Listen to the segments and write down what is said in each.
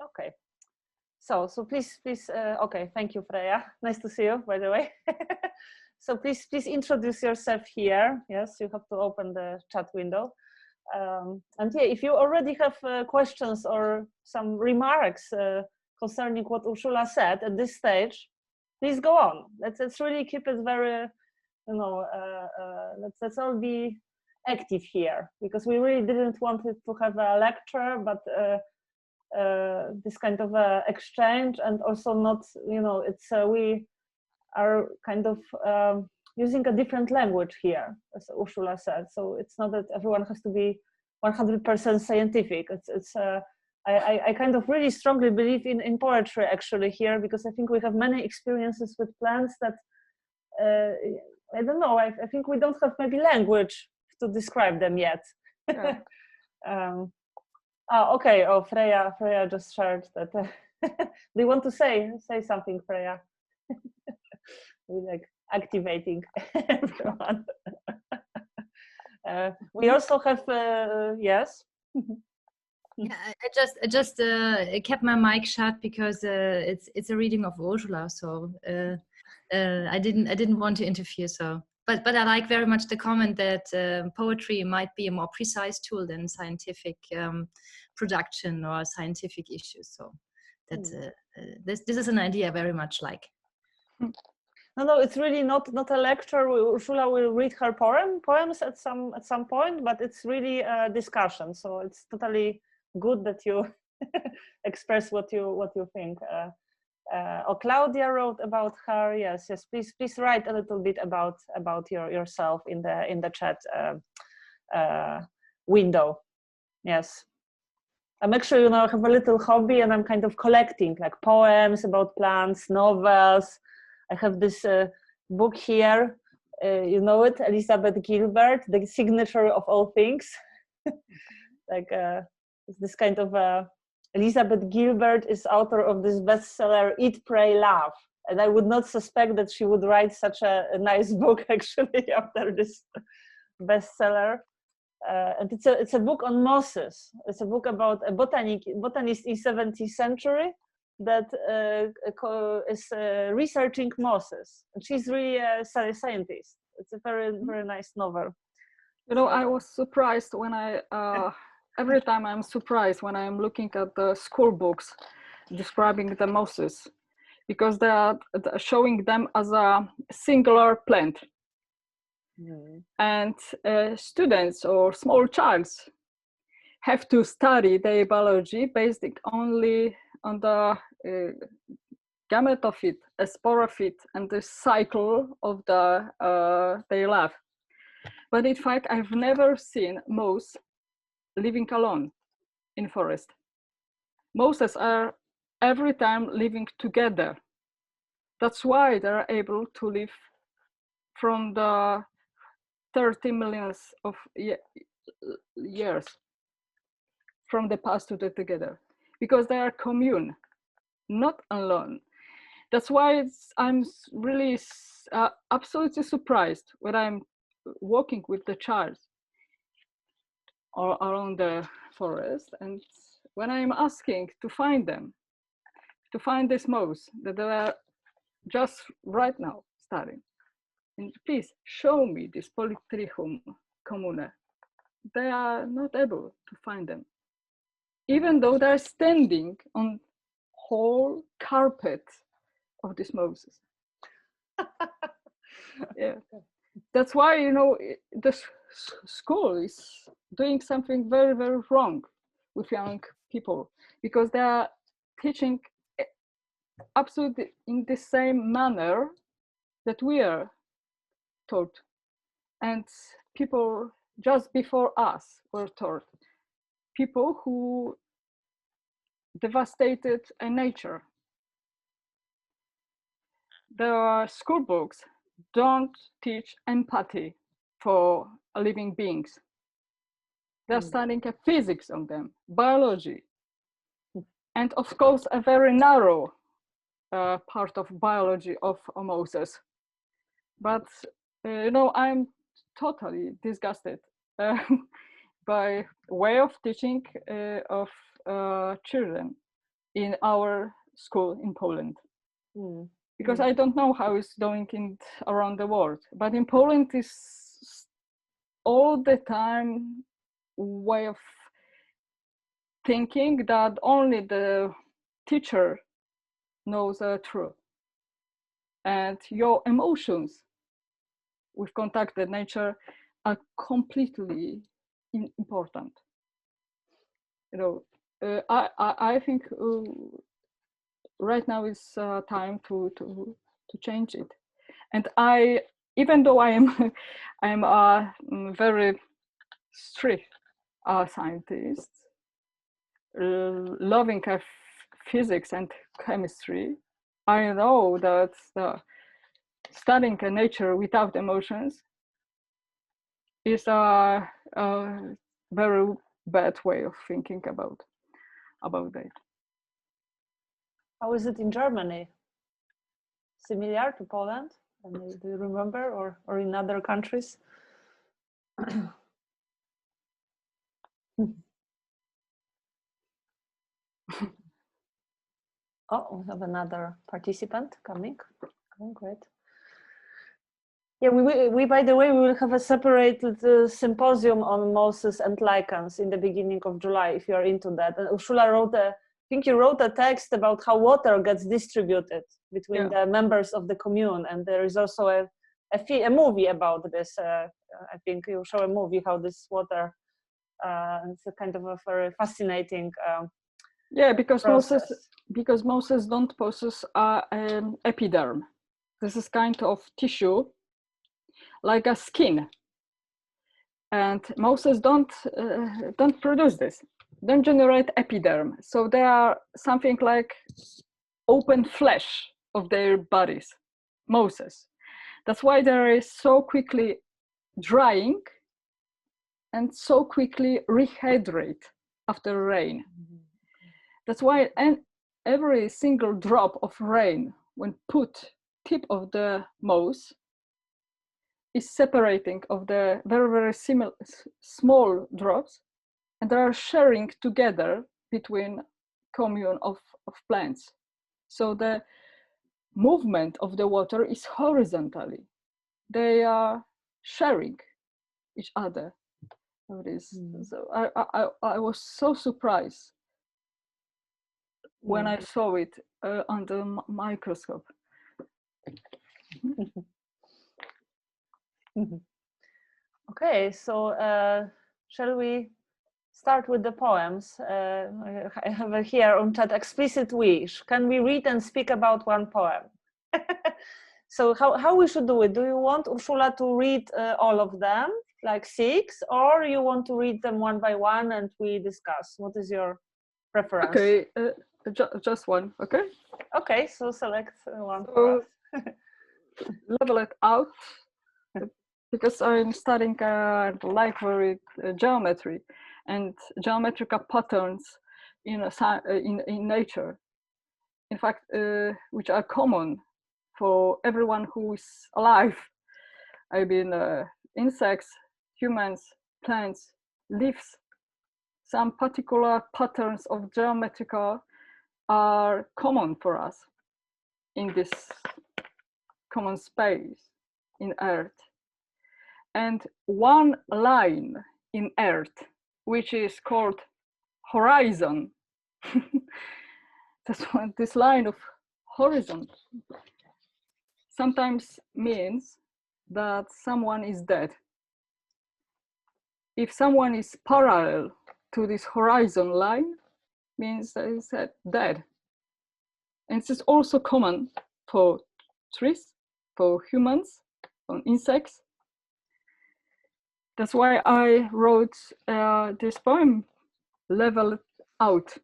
Okay. So please, okay, thank you, Freya. Nice to see you, by the way. So please introduce yourself here. Yes, you have to open the chat window. And yeah, if you already have questions or some remarks concerning what Urszula said at this stage, please go on. Let's really keep it very, let's all be active here, because we really didn't want it to have a lecture, but this kind of exchange, and also not, it's we are kind of using a different language here, as Urszula said. So it's not that everyone has to be 100% scientific. I kind of really strongly believe in poetry actually here, because I think we have many experiences with plants that I don't know. I think we don't have maybe language to describe them yet. Yeah. Okay. Oh, Freya just shared that. Do you want to say something, Freya? We like activating everyone. We also have yes. Yeah, I just kept my mic shut because it's a reading of Urszula, so I didn't want to interfere. So, but I like very much the comment that poetry might be a more precise tool than scientific production or scientific issues. So that this is an idea I very much like. No, it's really not a lecture. Urszula will read her poems at some point, but it's really a discussion. So it's totally good that you express what you think. Claudia wrote about her. Yes. Please write a little bit about yourself in the chat window. Yes. I'm actually, have a little hobby, and I'm kind of collecting like poems about plants, novels. I have this book here, you know it, Elizabeth Gilbert, The Signature of All Things. Like it's this kind of Elizabeth Gilbert is author of this bestseller Eat, Pray, Love, and I would not suspect that she would write such a nice book actually after this bestseller. And it's a book on mosses. It's a book about a botanist in 17th century that is researching mosses. And she's really a scientist. It's a very, very nice novel. I was surprised when every time I'm surprised when I'm looking at the school books describing the mosses, because they are showing them as a singular plant. And students or small childs have to study their biology based only on the gametophyte, sporophyte, and the cycle of their life. But in fact, I've never seen moss living alone in forest. Mosses are every time living together. That's why they're able to live from the 30 millions of years from the past to the together, because they are commune, not alone. That's why I'm really absolutely surprised when I'm walking with the child or around the forest, and when I'm asking to find this mouse that they are just right now studying. And please show me this Polytrichum commune. They are not able to find them, even though they're standing on whole carpet of these mosses. Yeah, that's why the school is doing something very, very wrong with young people, because they are teaching absolutely in the same manner that we are taught, and people just before us were taught. People who devastated nature. The school books don't teach empathy for living beings. They're studying physics on them, biology, and of course a very narrow part of biology of mosses. But I'm totally disgusted by way of teaching of children in our school in Poland. Mm. Because I don't know how it's doing around the world, but in Poland is all the time way of thinking that only the teacher knows the truth, and your emotions with contact with nature are completely important. You know, I think right now is time to change it. And even though I am a very strict scientist, loving physics and chemistry, I know that studying nature without emotions is a very bad way of thinking about that. How is it in Germany? Similar to Poland? Do you remember, or in other countries? Oh, we have another participant coming. Oh, great. Yeah, we by the way, we will have a separated symposium on mosses and lichens in the beginning of July, if you're into that. And Urszula wrote I think you wrote a text about how water gets distributed between the members of the commune. And there is also a movie about this. I think you show a movie how this water, it's a kind of a very fascinating yeah, because process. mosses don't possess an epiderm. This is kind of tissue, like a skin, and mosses don't produce this, don't generate epiderm. So they are something like open flesh of their bodies, mosses. That's why they are so quickly drying and so quickly rehydrate after rain. That's why every single drop of rain, when put tip of the moss, is separating of the very, very small drops, and they are sharing together between commune of plants. So the movement of the water is horizontally. They are sharing each other. So I was so surprised when I saw it under microscope. Okay, so shall we start with the poems? I have here on chat, explicit wish. Can we read and speak about one poem? So how we should do it? Do you want Urszula to read all of them, like 6, or you want to read them one by one and we discuss? What is your preference? Okay, just one, okay? Okay, so select one for us. Level it out, because I'm studying library geometry and geometrical patterns in nature. In fact, which are common for everyone who is alive. I mean, insects, humans, plants, leaves. Some particular patterns of geometrical are common for us in this common space in Earth. And one line in Earth, which is called horizon, this line of horizon sometimes means that someone is dead. If someone is parallel to this horizon line, means that he's dead. And this is also common for trees, for humans, for insects. That's why I wrote this poem, Level Out.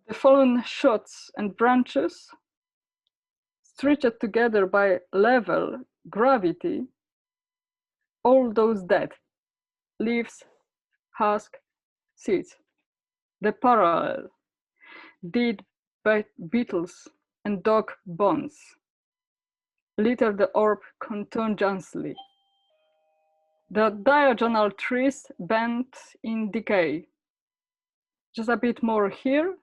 The fallen shoots and branches, stretched together by level gravity, all those dead, leaves, husk, seeds, the parallel, dead beetles and dog bones, litter the orb contingently. The diagonal trees bend in decay. Just a bit more here,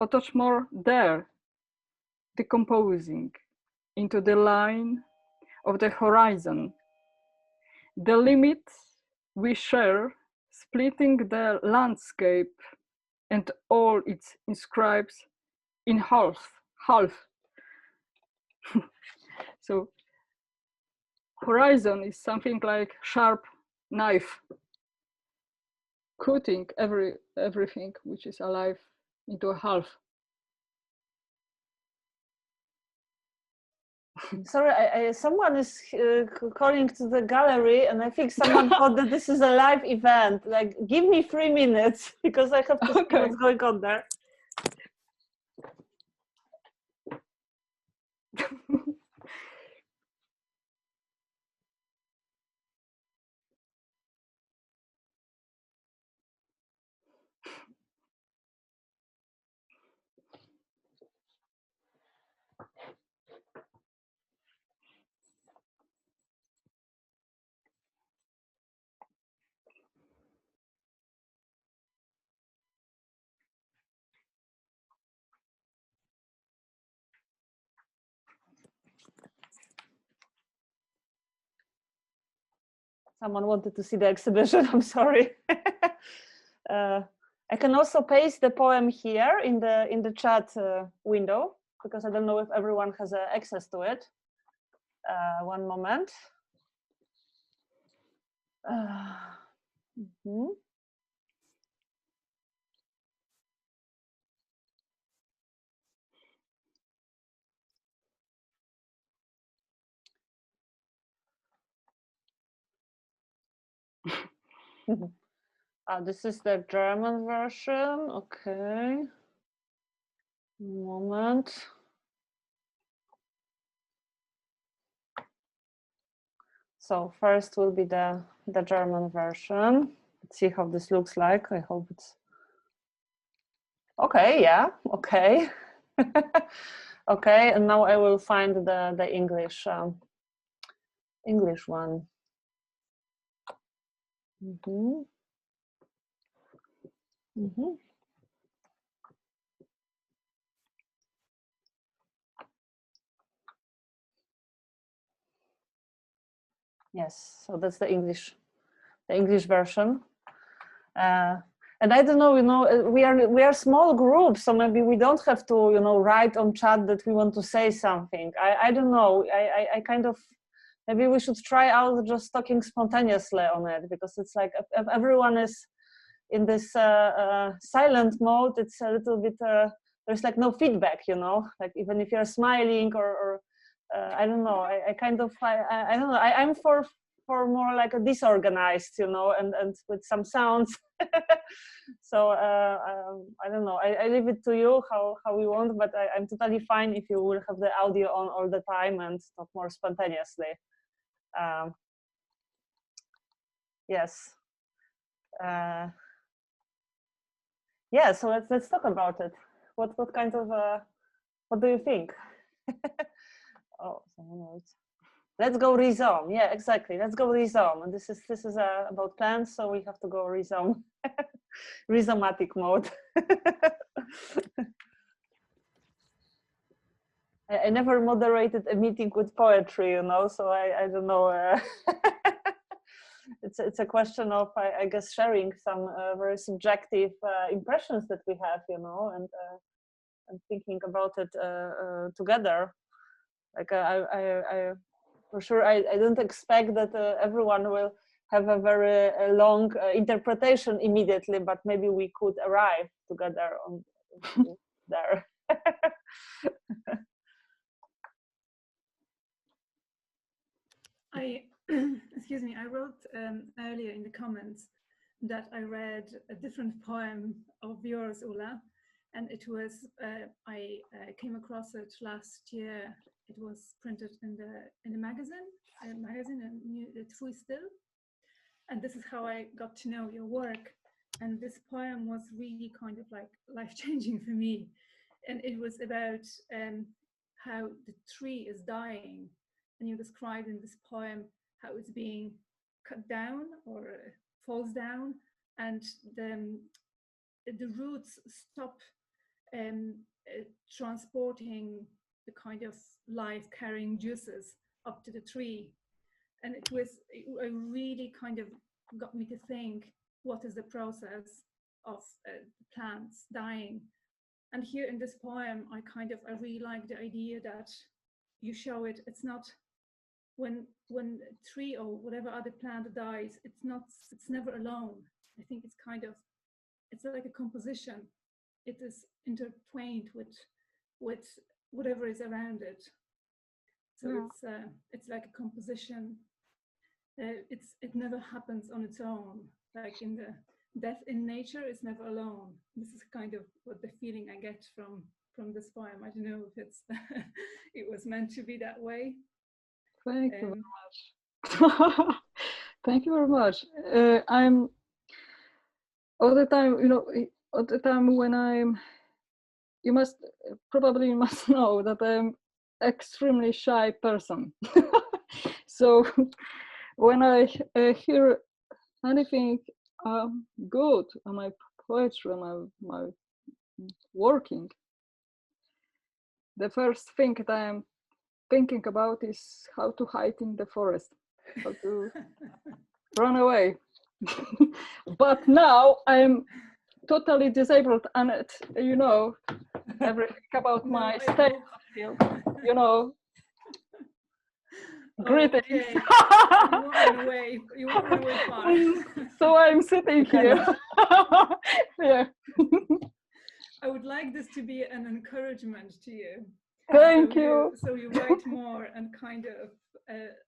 a touch more there, decomposing into the line of the horizon. The limit we share, splitting the landscape and all its inscribes in half. So horizon is something like sharp knife, cutting everything which is alive into a half. Sorry, someone is calling to the gallery, and I think someone thought that this is a live event. Like, give me 3 minutes because I have to see what's going on there. Someone wanted to see the exhibition. I'm sorry. I can also paste the poem here in the chat window because I don't know if everyone has access to it. One moment. This is the German version. Okay. Moment. So first will be the German version. Let's see how this looks like. I hope it's okay. Yeah. Okay. Okay. And now I will find the English English one. Yes, so that's the English version. And I don't know, we are small groups, so maybe we don't have to, write on chat that we want to say something. I don't know. I kind of, maybe we should try out just talking spontaneously on it, because it's like if everyone is in this silent mode, it's a little bit, there's like no feedback, like even if you're smiling or I don't know, I kind of, I don't know, I'm for more like a disorganized, and with some sounds. So I don't know, I leave it to you how we want, but I'm totally fine if you will have the audio on all the time and talk more spontaneously. Yes. Yeah, so let's talk about it. What kind of what do you think? Oh, someone else. Let's go rhizome. Yeah, exactly. Let's go rhizome. And this is about plants, so we have to go rhizome, rhizomatic mode. I never moderated a meeting with poetry, so I don't know. It's a question of I guess sharing some very subjective impressions that we have, and thinking about it together. Like I for sure, I don't expect that everyone will have a very long interpretation immediately, but maybe we could arrive together on there. Excuse me, I wrote earlier in the comments that I read a different poem of yours, Ulla, and it was, I came across it last year. It was printed in the magazine, and Twój Styl. And this is how I got to know your work. And this poem was really kind of like life-changing for me. And it was about how the tree is dying. And you described in this poem how it's being cut down or falls down, and the roots stop transporting the kind of life-carrying juices up to the tree. And it really kind of got me to think, what is the process of plants dying? And here in this poem, I really like the idea that you show it. It's not when a tree or whatever other plant dies, it's never alone. I think it's like a composition. It is intertwined with whatever is around it. So yeah. It's like a composition. It never happens on its own. Like in the death in nature is never alone. This is kind of what the feeling I get from this poem. I don't know if it's it was meant to be that way. Thank you very much. Thank you very much. I'm all the time, all the time when you must know that I'm extremely shy person. So when I hear anything good on my poetry, my working, the first thing that I'm thinking about is how to hide in the forest, how to run away. But now I'm totally disabled, and everything about my state of feel, greetings. Okay. You won't run away far. So I'm sitting here. Yeah. I would like this to be an encouragement to you. Thank you. So you write more and kind of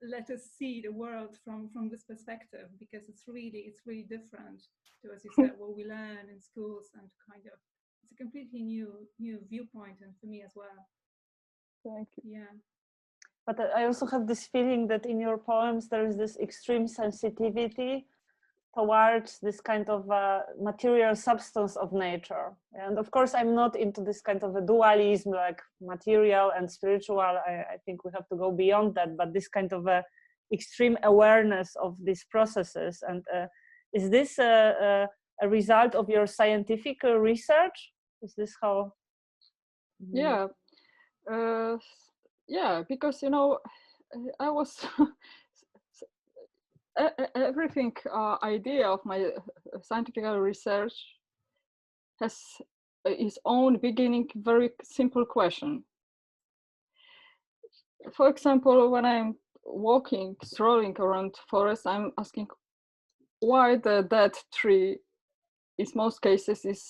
let us see the world from this perspective, because it's really different to, as you said, what we learn in schools, and it's a completely new viewpoint, and for me as well. Thank you. Yeah. But I also have this feeling that in your poems there is this extreme sensitivity towards this kind of material substance of nature. And of course, I'm not into this kind of a dualism, like material and spiritual. I think we have to go beyond that, but this kind of a extreme awareness of these processes. And is this a result of your scientific research? Is this how? Yeah. Yeah, because I was everything idea of my scientific research has its own beginning, very simple question. For example, when I'm strolling around forest, I'm asking why the dead tree in most cases is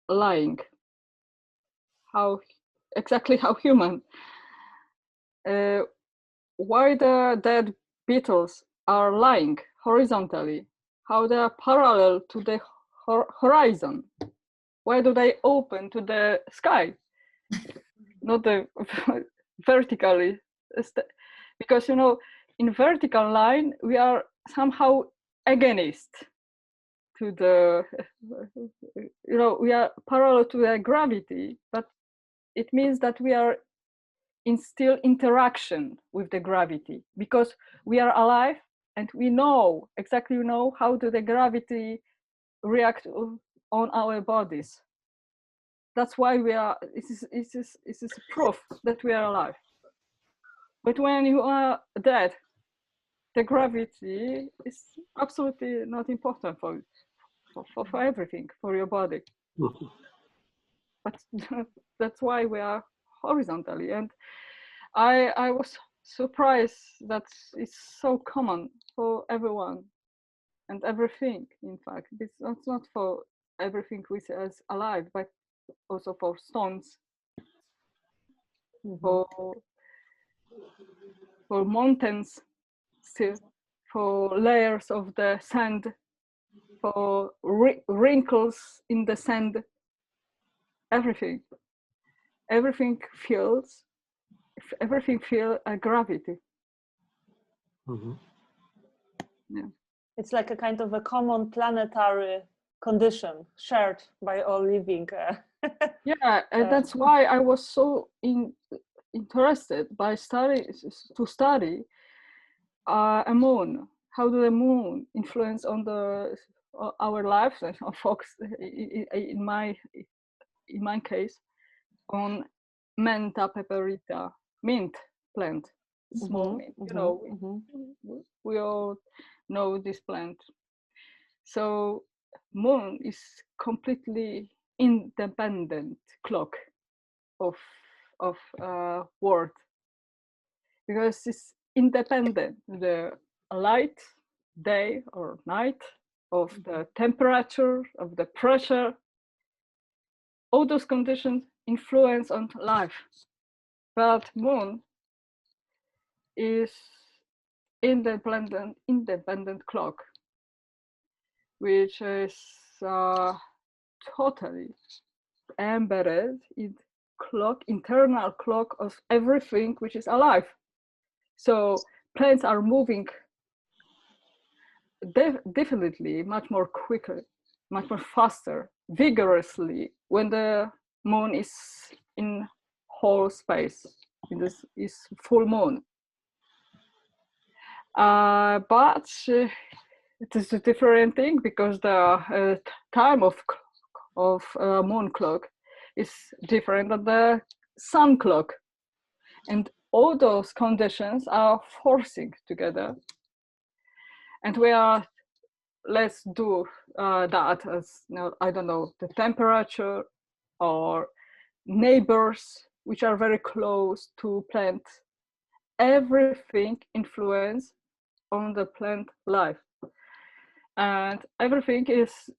lying. Exactly how human. Why the dead beetles are lying horizontally, how they are parallel to the horizon. Why do they open to the sky, not the vertically? Because in vertical line we are somehow against to the we are parallel to the gravity, but it means that we are in still interaction with the gravity, because we are alive and we exactly how do the gravity react on our bodies. That's why we are. This is proof that we are alive. But when you are dead, the gravity is absolutely not important for everything, for your body. But that's why we are horizontally. And I was surprised that it's so common for everyone and everything. In fact, it's not for everything we see as alive, but also for stones, for mountains, still, for layers of the sand, for wrinkles in the sand. Everything feels a gravity. Yeah. It's like a kind of a common planetary condition shared by all living. Yeah, and that's why I was so interested by study a moon, how do the moon influence on our lives, and folks in my case on Mentha peperita, mint plant, small mint. You know, we all know this plant. So moon is completely independent clock of world, because it's independent the light, day or night, of the temperature, of the pressure. All those conditions influence on life. But moon is independent clock, which is totally embedded in internal clock of everything which is alive. So plants are moving definitely much more quicker, much more faster, vigorously when the moon is in whole space, in this is full moon. But it is a different thing, because the time of moon clock is different than the sun clock, and all those conditions are forcing together. And let's do that as, I don't know, the temperature or neighbors which are very close to plant. Everything influence on the plant life, and everything is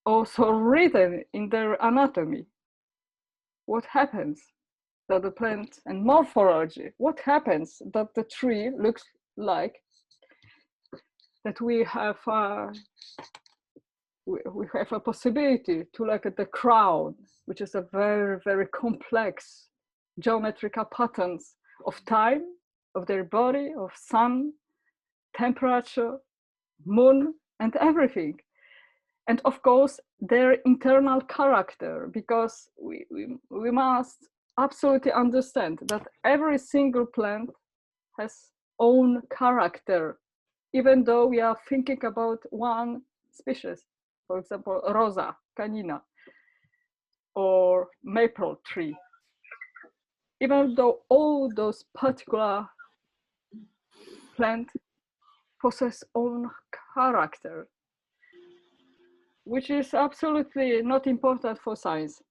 also written in their anatomy. What happens that the plant, and morphology, what happens that the tree looks like, that we have a possibility to look at the crown, which is a very, very complex geometrical patterns of time, of their body, of sun, temperature, moon, and everything. And of course, their internal character, because we must absolutely understand that every single plant has own character, even though we are thinking about one species, for example, Rosa canina or maple tree. Even though all those particular plants possess own character, which is absolutely not important for science,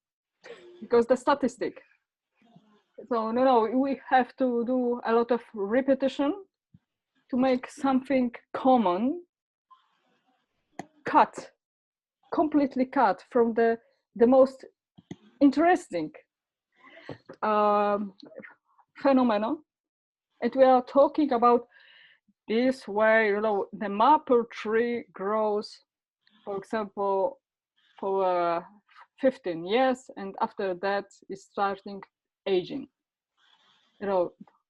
because the statistic. So no, we have to do a lot of repetition to make something common completely cut from the most interesting phenomenon. And we are talking about this way, the maple tree grows, for example, for 15 years, and after that is starting aging.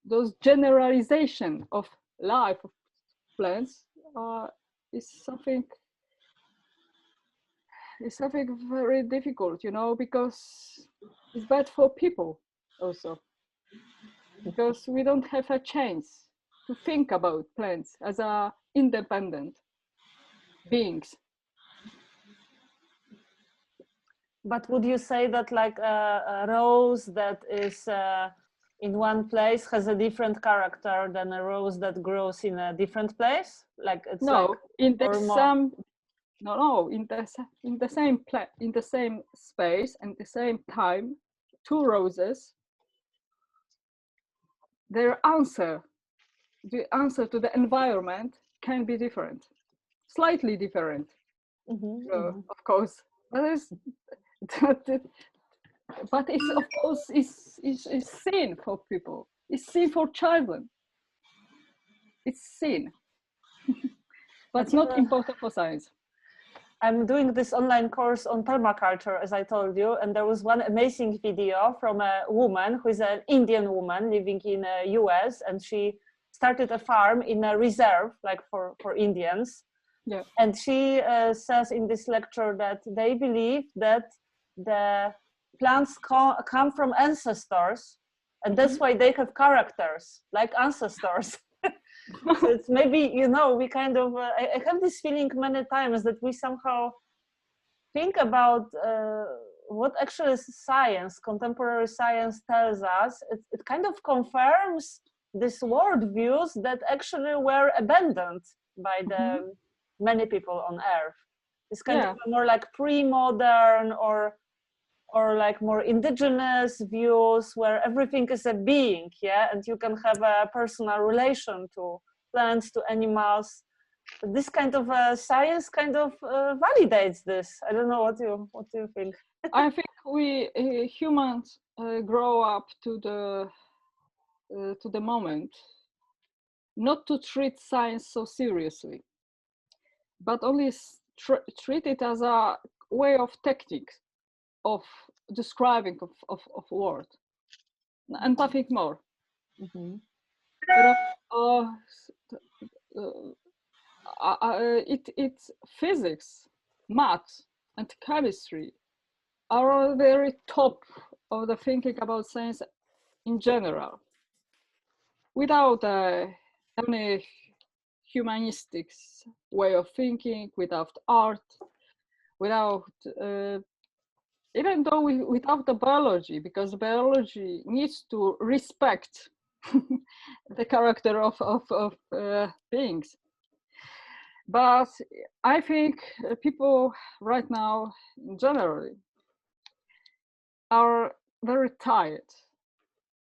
Those generalization of life of plants is something very difficult, because it's bad for people also, because we don't have a chance to think about plants as independent beings. But would you say that like a rose that is in one place has a different character than a rose that grows in a different place? Like it's in the same space and the same time, two roses, the answer to the environment can be different, slightly different. Of course, but it's of course is seen for people. It's seen for children. It's seen, but it's not important for science. I'm doing this online course on permaculture, as I told you, and there was one amazing video from a woman who is an Indian woman living in the US, and she started a farm in a reserve, like for Indians. Yeah. And she says in this lecture that they believe that the plants come from ancestors, and that's why they have characters like ancestors. So it's maybe, you know, we kind of, I have this feeling many times that we somehow think about what actually science, contemporary science tells us. It kind of confirms these worldviews that actually were abandoned by the many people on Earth. It's kind of more like pre-modern or like more indigenous views where everything is a being, and you can have a personal relation to plants, to animals. This kind of science kind of validates this. I don't know, what do you think? I think we humans grow up to the moment not to treat science so seriously, but only treat it as a way of technique of describing of world and nothing more. It's physics, math, and chemistry are very top of the thinking about science in general, without any humanistic way of thinking, without art, without even though without the biology, because biology needs to respect the character of beings. But I think people right now, generally, are very tired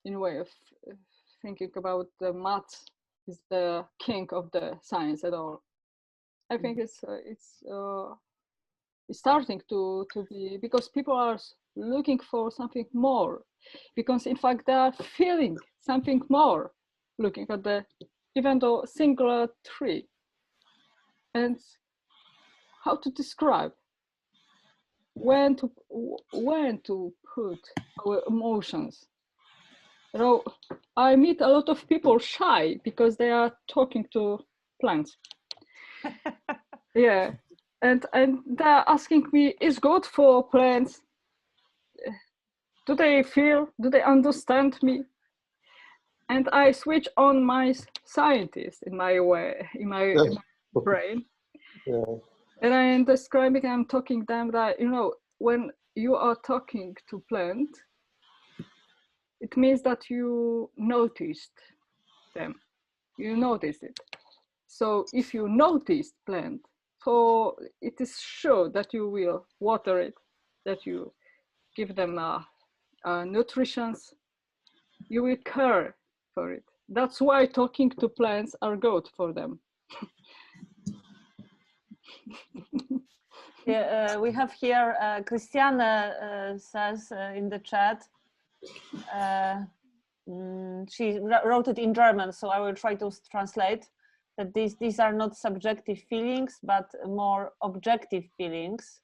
in a way of thinking about the math is the king of the science at all. I think it's starting to be, because people are looking for something more, because in fact they are feeling something more looking at the even though singular tree. And how to describe when to put our emotions. You know, I meet a lot of people shy because they are talking to plants. And they're asking me, is good for plants? Do they feel? Do they understand me? And I switch on my scientist in my way, in my brain. And I am describing, I'm talking them that, you know, when you are talking to plant, it means that you noticed them. You noticed it. So if you noticed plant, so it is sure that you will water it, that you give them nutrition, you will care for it. That's why talking to plants are good for them. We have here, Christiane says in the chat, she wrote it in German, so I will try to translate, that these are not subjective feelings, but more objective feelings.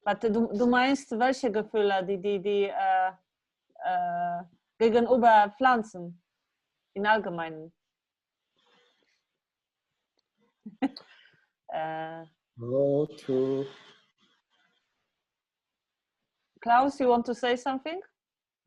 But du meinst, welche Gefühle, die gegenüber Pflanzen im Allgemeinen? Klaus, you want to say something?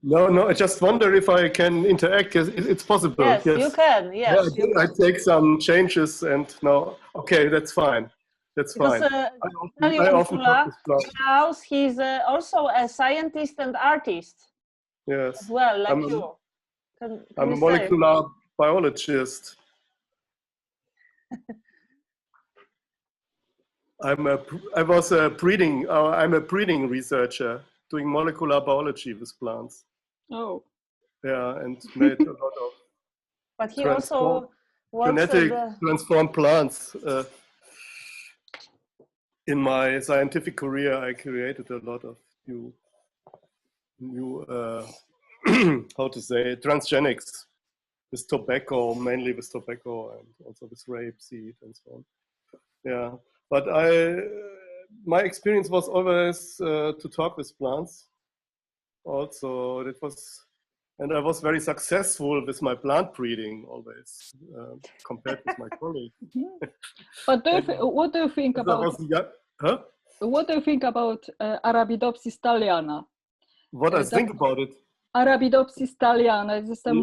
No, I just wonder if I can interact. It's possible. Yes, you can. Yes, yeah, I take some changes and no. Okay, that's fine. That's fine. I often Klaus, he's also a scientist and artist. Yes. As well, like you. I'm a molecular biologist. I'm a breeding researcher doing molecular biology with plants. Oh. Yeah, and made a lot of but he also works transformed plants. In my scientific career, I created a lot of new how to say, transgenics with tobacco, mainly with tobacco and also with rapeseed and so on. Yeah, but my experience was always to talk with plants. Also, and I was very successful with my plant breeding always, compared with my colleagues. But what do you think about? What do you think about Arabidopsis thaliana? What I think about it? Arabidopsis thaliana is a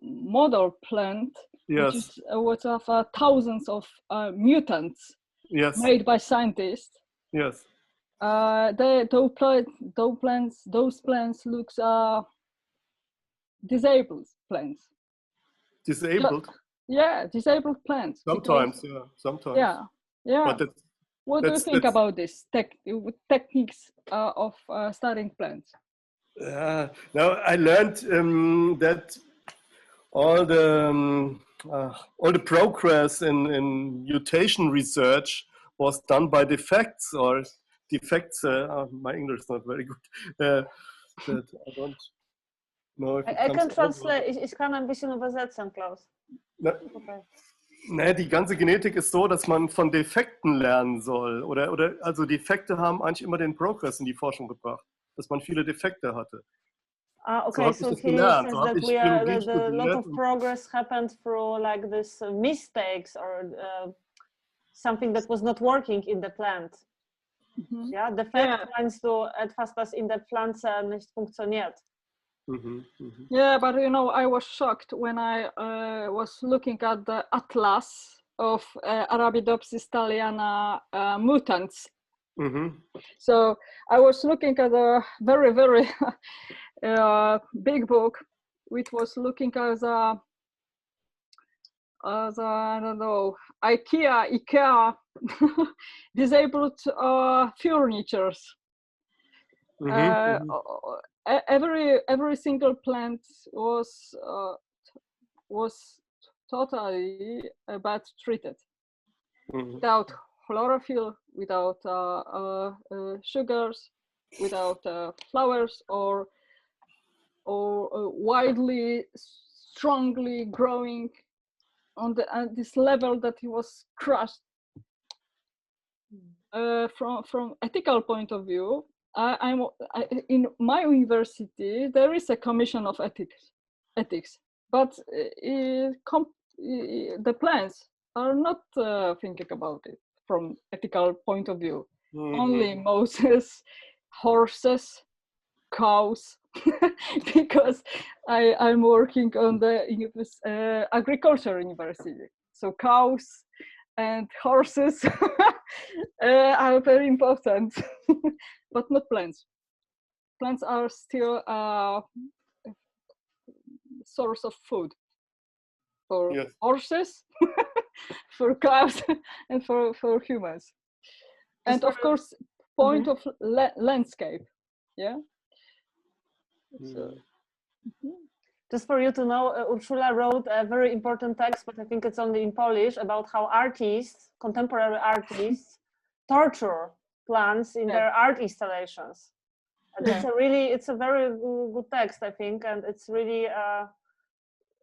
model plant Yes. which is what of thousands of mutants Yes. made by scientists. Yes. Those plants looks disabled plants. Disabled. Yeah, disabled plants. Sometimes, because, yeah. Sometimes. Yeah, yeah. But What do you think that's- about this techniques of studying plants? now I learned that all the progress in mutation research was done by defects or defects. My English is not very good. That I don't know if it I comes can over. translate. Ich kann ein bisschen übersetzen, Klaus. Na, Okay. ne, die ganze Genetik ist so, dass man von Defekten lernen soll. Oder also Defekte haben eigentlich immer den Progress in die Forschung gebracht, dass man viele Defekte hatte. Ah, So okay, habe ich so das he gelernt. says So habe that ich we are Biologie a lot studiert. of progress happened through like this mistakes or something that was not working in the plant. Ja, Defekt meinst du etwas, das in der Pflanze nicht funktioniert. Yeah, but you know, I was shocked when I was looking at the atlas of Arabidopsis thaliana mutants. So I was looking at a very, very big book, which was looking as a I don't know, IKEA disabled furnitures. Every single plant was totally bad treated, without chlorophyll, without sugars, without flowers, or widely, strongly growing on this level that he was crushed. From ethical point of view, in my university there is a commission of ethics, but the plants are not thinking about it from ethical point of view. Only Moses, horses, cows, because I'm working on the agriculture university. So cows and horses are very important, but not plants. Plants are still a source of food for horses, for cows, and for humans. And of course, point of landscape. Yeah. So, Just for you to know, Urszula wrote a very important text, but I think it's only in Polish, about how artists, contemporary artists, torture plants in their art installations. And it's a very good text, I think, and it's really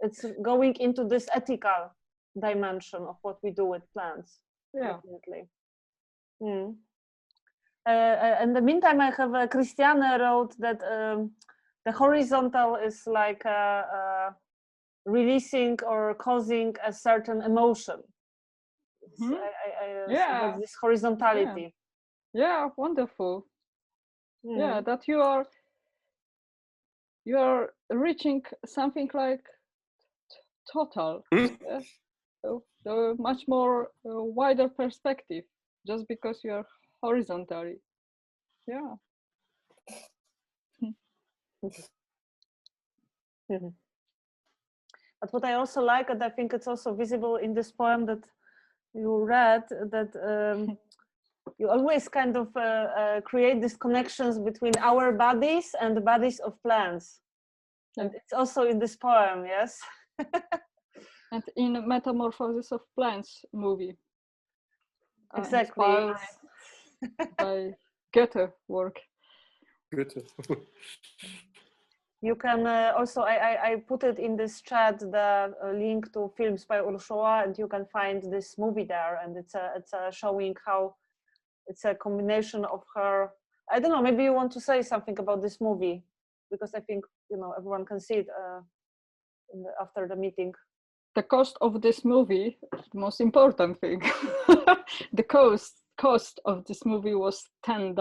it's going into this ethical dimension of what we do with plants. Yeah. Definitely. In the meantime, I have Christiane wrote that the horizontal is like releasing or causing a certain emotion. So this horizontality. Yeah, wonderful. Yeah, that you are reaching something like total, so much more wider perspective, just because you are horizontally. Yeah. But what I also like, and I think it's also visible in this poem that you read, that you always kind of create these connections between our bodies and the bodies of plants. And it's also in this poem, yes? And in Metamorphosis of Plants movie. Exactly. By Goethe work. Goethe. You can also, I put it in this chat, the link to films by Urszula, and you can find this movie there. And it's showing how it's a combination of her. I don't know, maybe you want to say something about this movie, because I think, everyone can see it after the meeting. The cost of this movie, the most important thing, the cost of this movie was $10.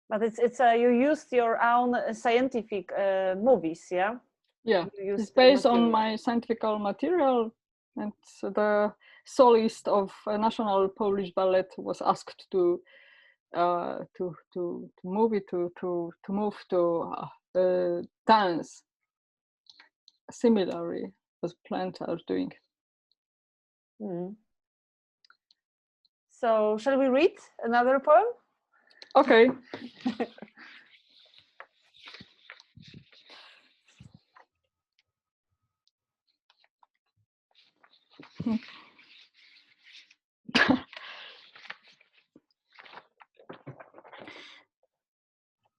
But it's you used your own scientific movies, yeah? Yeah, You it's used based on material. my scientific material, and the solist of National Polish Ballet was asked to move it to dance, similarly as plants are doing. Mm. So shall we read another poem? Okay.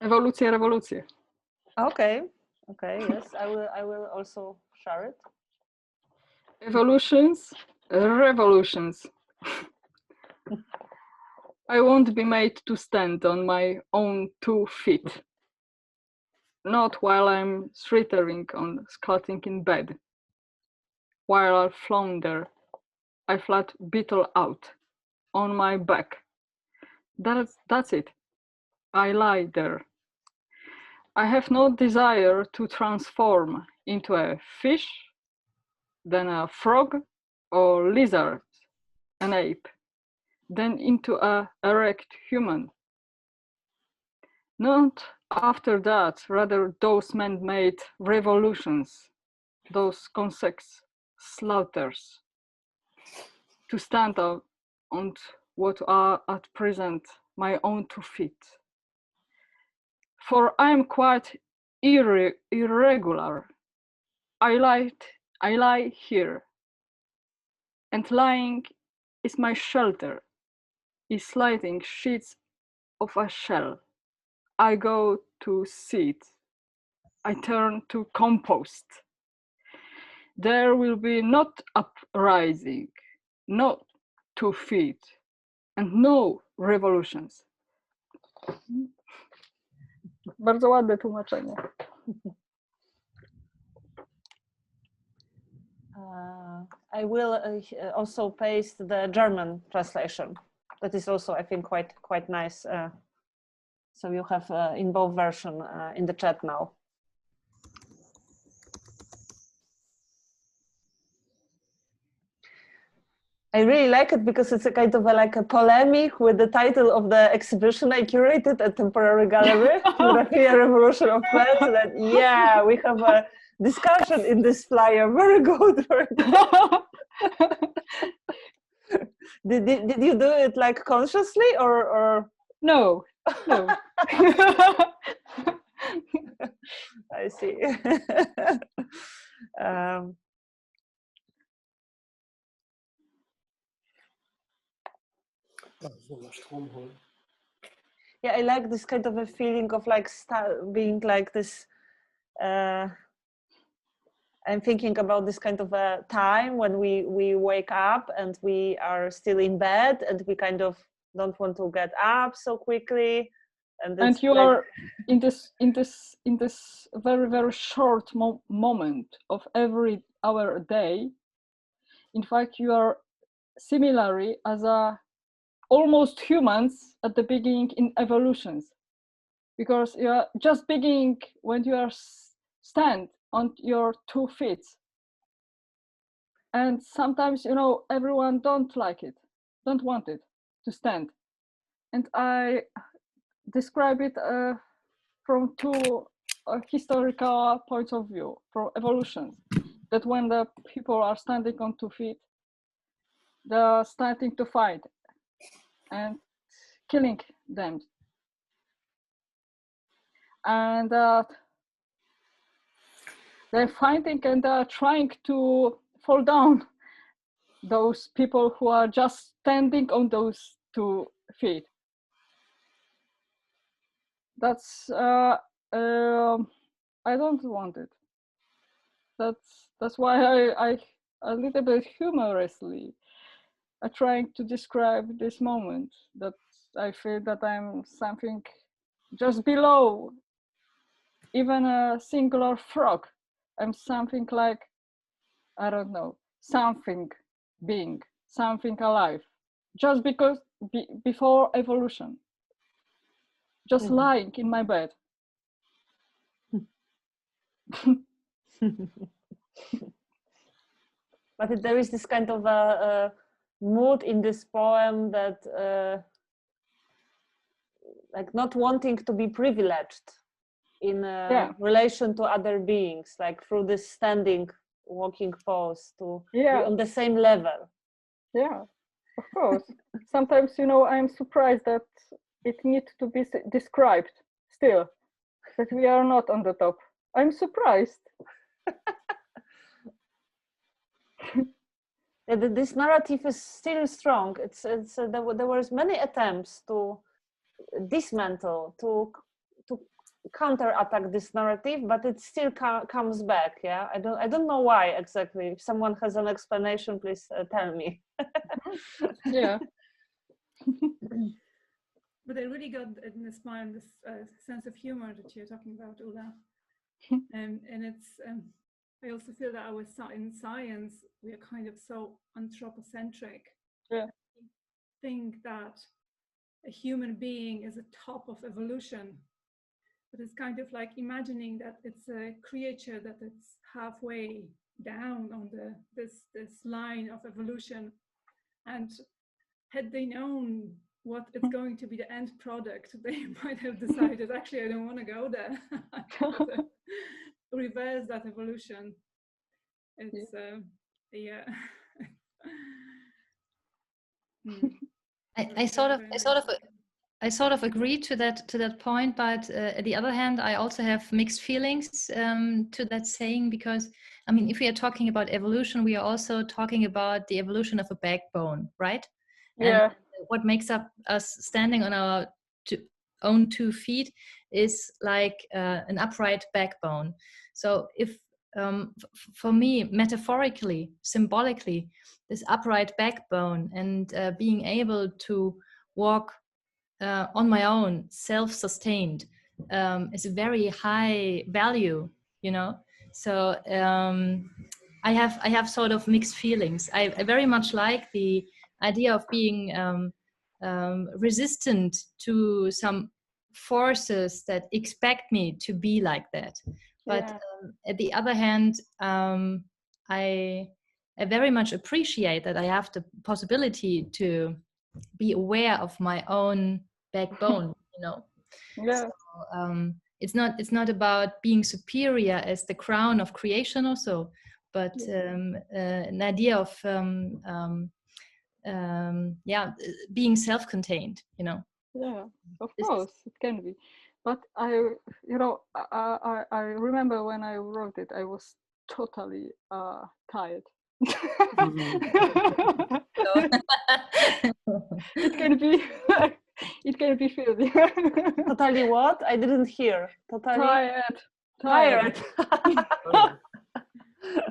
Ewolucja, rewolucja. Okay. Okay. Yes, I will also share it. Evolutions, revolutions. I won't be made to stand on my own 2 feet. Not while I'm slithering on squatting in bed. While I flounder, I flat beetle out on my back. That's it. I lie there. I have no desire to transform into a fish, then a frog or lizard, an ape, then into a erect human. Not after that, rather those man-made revolutions, those consequent slaughters, to stand up on what are at present my own 2 feet. For I am quite irregular. I lie here, and lying is my shelter, is sliding sheets of a shell. I go to seed. I turn to compost. There will be not uprising, not 2 feet, and no revolutions. Bardzo ładne tłumaczenie. I will also paste the German translation. That is also, I think, quite nice. So you have in both versions in the chat now. I really like it because it's a kind of like a polemic with the title of the exhibition I curated at Temporary Gallery, Geography Revolution of Plants. So that, yeah, we have a discussion in this flyer. Very good. Did you do it like consciously or? No. I see. Yeah, I like this kind of a feeling of like being like this. I'm thinking about this kind of a time when we wake up and we are still in bed and we kind of don't want to get up so quickly. And you are in this very, very short moment of every hour a day. In fact, you are similarly as almost humans at the beginning in evolutions, because you are just beginning when you are stand on your 2 feet. And sometimes, everyone don't like it, don't want it to stand. And I describe it from 2 historical points of view, from evolution, that when the people are standing on 2 feet, they're starting to fight and killing them. And they're fighting and they're trying to fall down those people who are just standing on those 2 feet. That's I don't want it. That's why I a little bit humorously I'm trying to describe this moment, that I feel that I'm something just below even a singular frog. I'm something like, I don't know, something being, something alive, just because before evolution. just lying in my bed. But there is this kind of a mood in this poem that like not wanting to be privileged in relation to other beings, like through this standing walking pose to be on the same level. Yeah, of course. Sometimes, you know, I'm surprised that it needs to be described still, that we are not on the top. I'm surprised. This narrative is still strong. There was many attempts to dismantle, to counterattack this narrative, but it still comes back. Yeah, I don't know why exactly. If someone has an explanation, please tell me. Yeah. But I really got inspired this sense of humor that you're talking about, Ula. And it's I also feel that in science we are kind of so anthropocentric. Yeah. I think that a human being is a top of evolution, but it's kind of like imagining that it's a creature that it's halfway down on this line of evolution, and had they known what is going to be the end product, they might have decided, actually, I don't want to go there. Reverse that evolution. It's yeah. I sort of agree to that point, but at the other hand, I also have mixed feelings to that saying, because I mean, if we are talking about evolution, we are also talking about the evolution of a backbone, right? Yeah. And what makes up us standing on our own 2 feet is like an upright backbone. So if for me, metaphorically, symbolically, this upright backbone and being able to walk on my own, self-sustained, is a very high value, you know. So I have sort of mixed feelings. I very much like the idea of being resistant to some forces that expect me to be like that. But at the other hand, I very much appreciate that I have the possibility to be aware of my own backbone, you know. Yeah. So, it's not about being superior as the crown of creation or so, but an idea of being self-contained, you know. Yeah, of course it can be, but I remember when I wrote it, I was totally tired. It can be filled. Totally what? I didn't hear. Totally tired.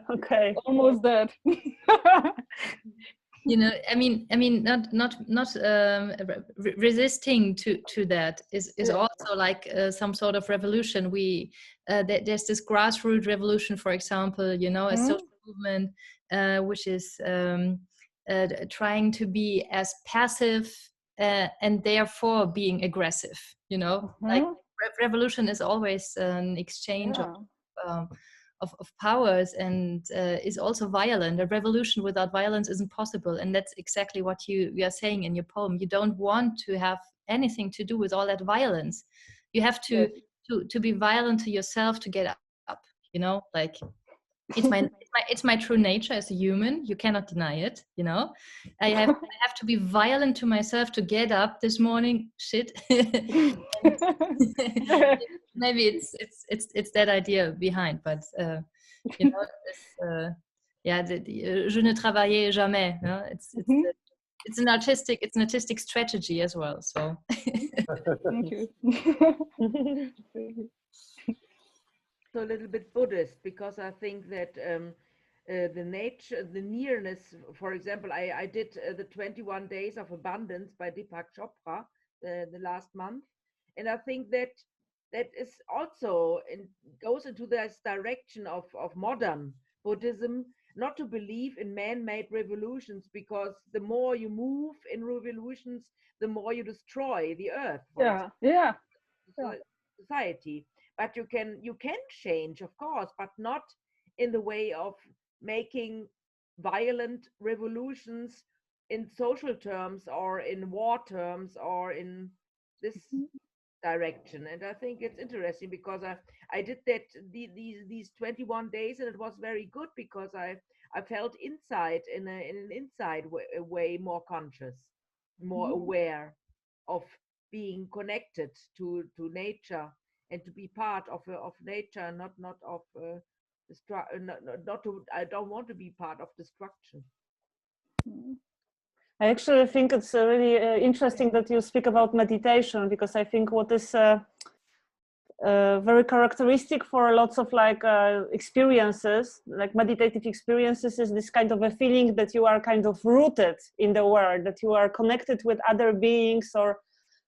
Okay. Almost dead. You know, I mean, not resisting to that is also like some sort of revolution. There's this grassroots revolution, for example, you know, a social movement which is trying to be as passive and therefore being aggressive. You know, like revolution is always an exchange of powers, and is also violent. A revolution without violence isn't possible, and that's exactly what you are saying in your poem. You don't want to have anything to do with all that violence. You have to be violent to yourself to get up, you know, like it's my true nature as a human. You cannot deny it, you know. I have to be violent to myself to get up this morning. Shit. Maybe it's that idea behind, but you know, je ne travaillais jamais. You know? It's an artistic strategy as well. So thank you. So a little bit Buddhist, because I think that the nature, the nearness, for example, I did the 21 Days of Abundance by Deepak Chopra the last month, and I think that is also goes into this direction of modern Buddhism, not to believe in man-made revolutions, because the more you move in revolutions, the more you destroy the earth. Yeah. society. But you can change, of course, but not in the way of making violent revolutions in social terms or in war terms or in this direction. And I think it's interesting because I did that these 21 days, and it was very good because I felt inside in an inside way more conscious, more aware of being connected to nature and to be part of nature, not of not to. I don't want to be part of destruction. I actually think it's really interesting that you speak about meditation, because I think what is very characteristic for lots of experiences, like meditative experiences, is this kind of a feeling that you are kind of rooted in the world, that you are connected with other beings. Or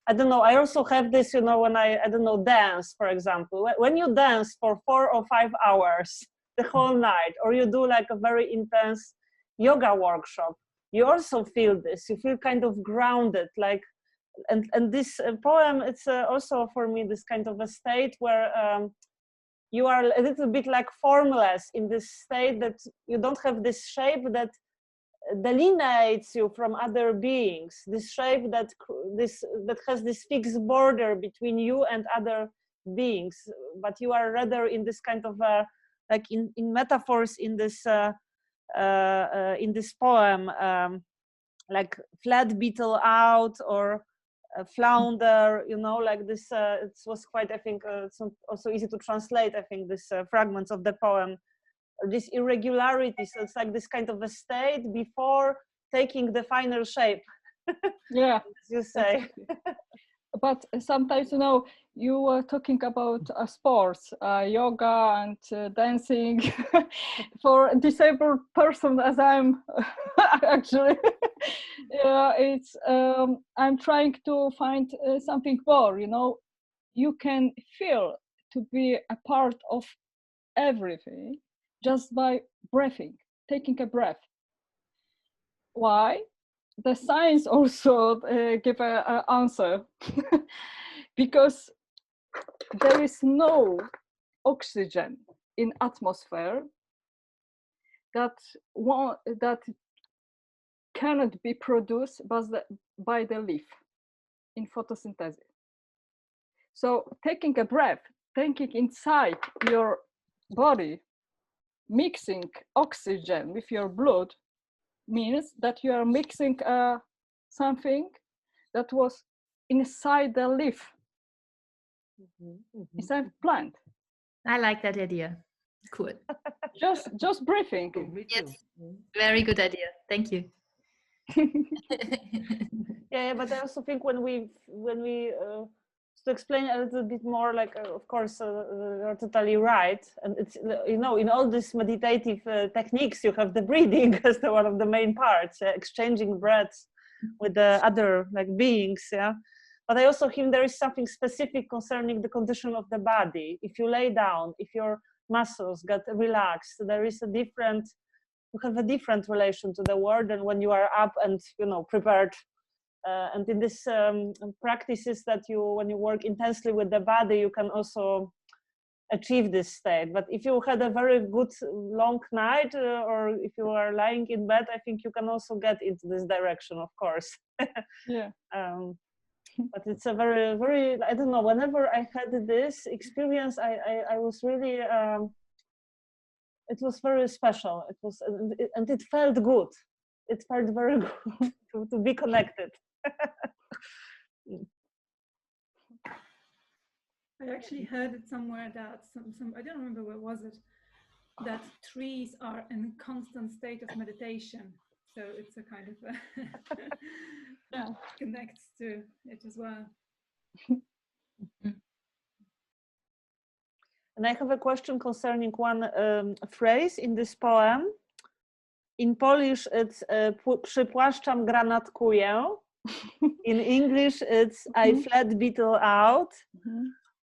I don't know, I also have this, when I don't know, dance, for example. When you dance for 4 or 5 hours the whole night, or you do like a very intense yoga workshop, you also feel this. You feel kind of grounded, like, and this poem, it's also for me this kind of a state where you are a little bit like formless, in this state that you don't have this shape that delineates you from other beings, this shape that has this fixed border between you and other beings, but you are rather in this kind of like in metaphors in this poem, like flat beetle out or flounder, like this. It was quite, I think, it's not also easy to translate, I think, this fragments of the poem, this irregularity. So it's like this kind of a state before taking the final shape. Yeah, as you say. exactly. But sometimes, you were talking about sports, yoga and dancing. For a disabled person, as I'm actually, it's I'm trying to find something more. You can feel to be a part of everything just by breathing, taking a breath. Why? The science also give an answer. Because there is no oxygen in atmosphere that cannot be produced by the leaf in photosynthesis. So taking a breath, taking inside your body, mixing oxygen with your blood means that you are mixing something that was inside the leaf. Inside the plant. I like that idea. Cool. Just breathing. Me too. Yes. Very good idea. Thank you. Yeah, but I also think when we to explain a little bit more, like of course you're totally right, and it's in all these meditative techniques you have the breathing as one of the main parts, exchanging breaths with the other beings, yeah. But I also think there is something specific concerning the condition of the body. If you lay down, if your muscles get relaxed, there is you have a different relation to the world than when you are up and prepared. And in this practices that when you work intensely with the body, you can also achieve this state. But if you had a very good long night, or if you are lying in bed, I think you can also get into this direction, of course. Yeah. But it's a very, very, I don't know, whenever I had this experience, I was really, it was very special. It was, and it felt good. It felt very good to be connected. I actually heard it somewhere that some I don't remember where was it, that trees are in constant state of meditation. So it's a kind of connects to it as well. And I have a question concerning one phrase in this poem. In Polish, it's przypłaszczam, granatkuję. In English, it's I fled beetle out.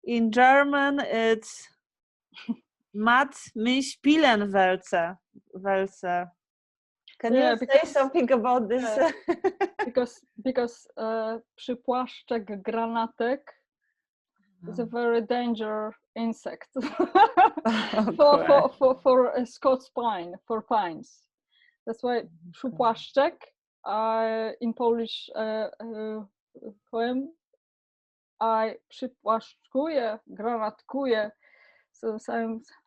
In German, it's mat mich spielen wälze. Can you say something about this? Because przypłaszczek, granatek It's a very dangerous insect Okay. for a Scots pine, for pines. That's why przypłaszczek, in Polish poem, I przypłaszczkuję, granatkuję, so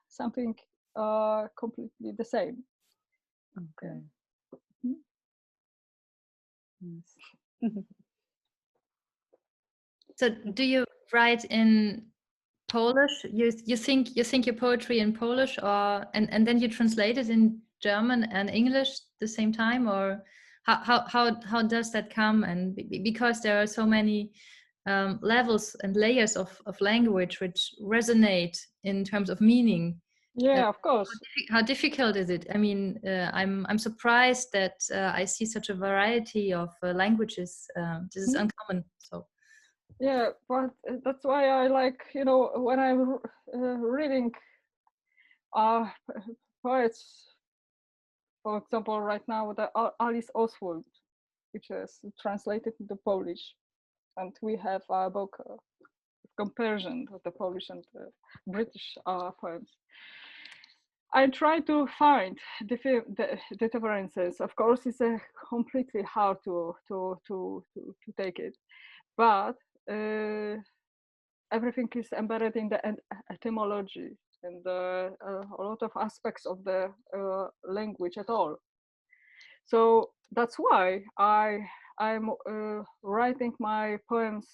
something completely the same. Okay. So do you write in Polish? You think your poetry in Polish, or and then you translate it in German and English at the same time, or how does that come? And because there are so many levels and layers of language which resonate in terms of meaning. Yeah, of course. How difficult is it? I mean, I'm surprised that I see such a variety of languages. This is uncommon. So. Yeah, but that's why I like, when I'm reading poets, for example, right now, the Alice Oswald, which is translated into Polish, and we have a book comparison of the Polish and the British poems. I try to find the differences. Of course, it's completely hard to take it, but everything is embedded in the etymology and a lot of aspects of the language at all. So that's why I'm writing my poems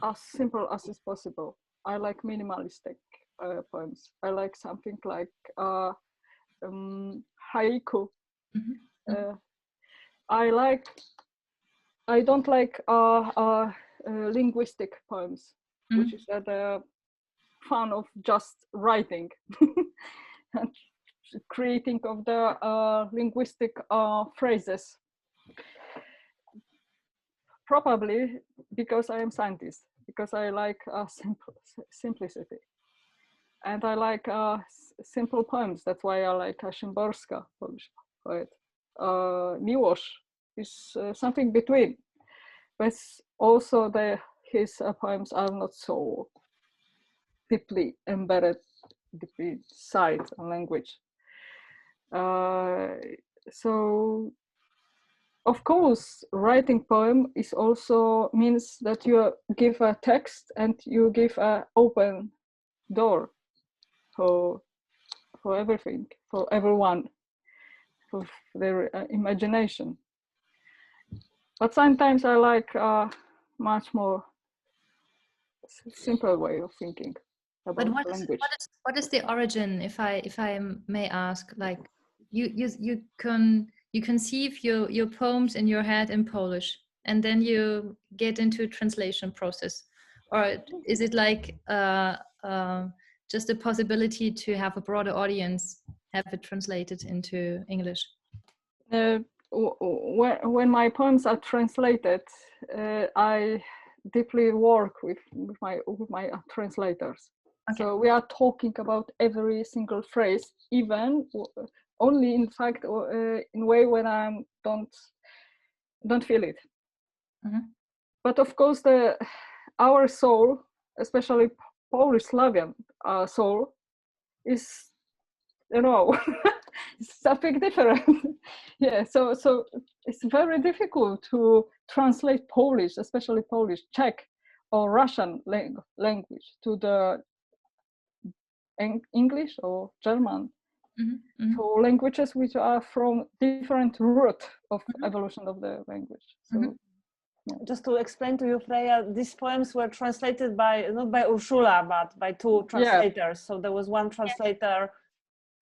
as simple as is possible. I like minimalistic poems. I like something like haiku. I don't like linguistic poems, which is the fun of just writing and creating of the linguistic phrases. Probably because I am scientist, because I like simplicity. And I like simple poems. That's why I like Szymborska, Polish poet. Miłosz is something between, but also his poems are not so deeply embedded, deeply inside a language. So, of course, writing poem is also means that you give a text and you give an open door for everything, for everyone, for their imagination. But sometimes I like a much more simple way of thinking about language. What is the origin, if I may ask? Like you conceive your poems in your head in Polish, and then you get into a translation process, or is it like just a possibility to have a broader audience, have it translated into English? When my poems are translated, I deeply work with my translators. Okay. So we are talking about every single phrase, even only in fact in a way when I don't feel it. But of course, our soul, especially Polish Slavian soul, is something different. Yeah, so it's very difficult to translate Polish, especially Polish, Czech, or Russian language to the English or German, for languages which are from different root of evolution of the language. So, yeah. Just to explain to you, Freya, these poems were translated not by Urszula, but by two translators. Yeah. So there was one translator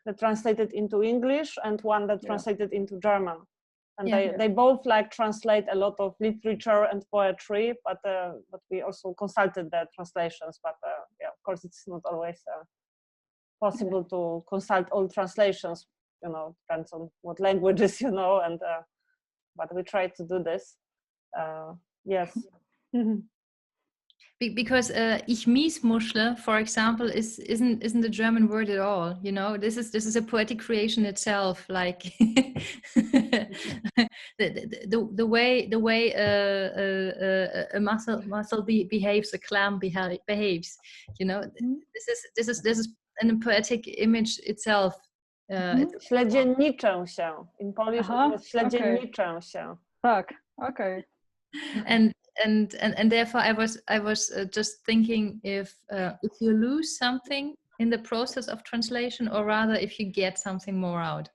that translated into English and one that translated into German. And they both translate a lot of literature and poetry, but we also consulted the translations. But of course, it's not always possible to consult all translations. Depends on what languages and but we try to do this. Yes. Because ich Miesmuschle, for example, isn't a German word at all. You know, this is a poetic creation itself. Like the way a mussel behaves, a clam behaves. You know, this is a poetic image itself. Śledzienniczę się. In Polish it was śledzienniczę się. Tak, okay. And therefore I was just thinking if you lose something in the process of translation, or rather if you get something more out.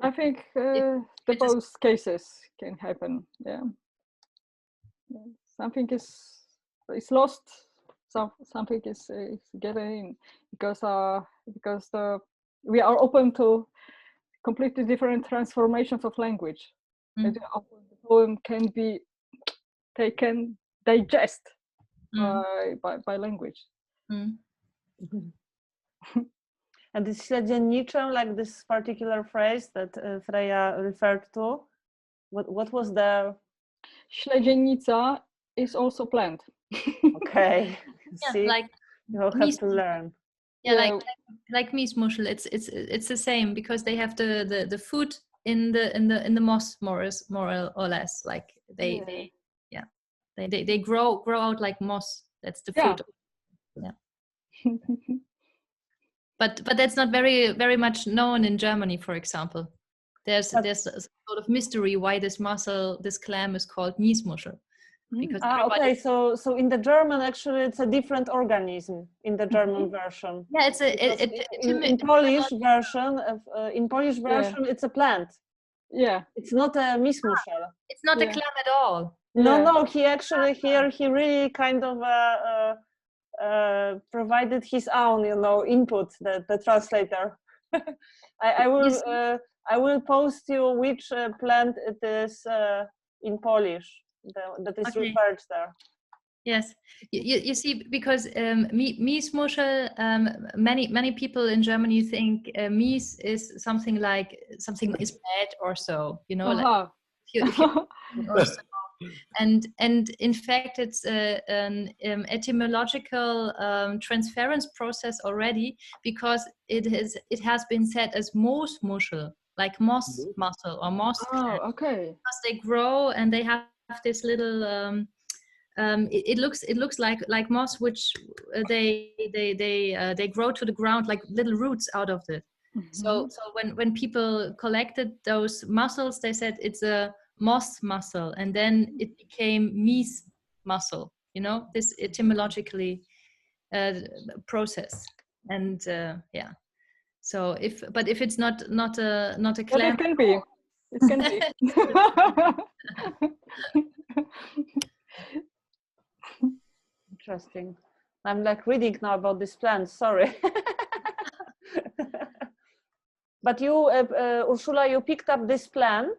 I think the both cases can happen. Yeah, something is lost, something is getting in, because we are open to completely different transformations of language. And the poem can be taken, digest by language. And this śledzienniczę, like this particular phrase that Freya referred to, what was the... Śledzienica is also plant. Okay. Yeah, see, like you'll have to learn. Yeah, like Miesmuschel, it's the same, because they have the food in the moss more or less. Like they grow out like moss. That's the food. Yeah. But that's not very much known in Germany, for example. There's a sort of mystery why this clam is called Miesmuschel. Because okay, so in the German, actually, it's a different organism in the German version. Yeah, it's in Polish version. In Polish version, it's a plant. Yeah, it's not a Miesmuschel. It's not a clam at all. No, he actually here he really kind of provided his own, input. The translator. I will post you which plant it is in Polish. That is referred there. Yes, you see, because Miesmuschel, many people in Germany think Mies is something is bad or so, like if you or so. And in fact, it's an etymological transference process already, because it has been said as Moosmuschel, like moss mussel or moss. Oh, okay. Because they grow and they have this little. It looks like moss, which they grow to the ground like little roots out of it. So when people collected those mussels, they said it's a moss mussel, and then it became Mies mussel. This etymologically process, and yeah. So if it's not a clam, it can be. It can be. Interesting. I'm like reading now about this plant. Sorry. But you, Urszula, you picked up this plant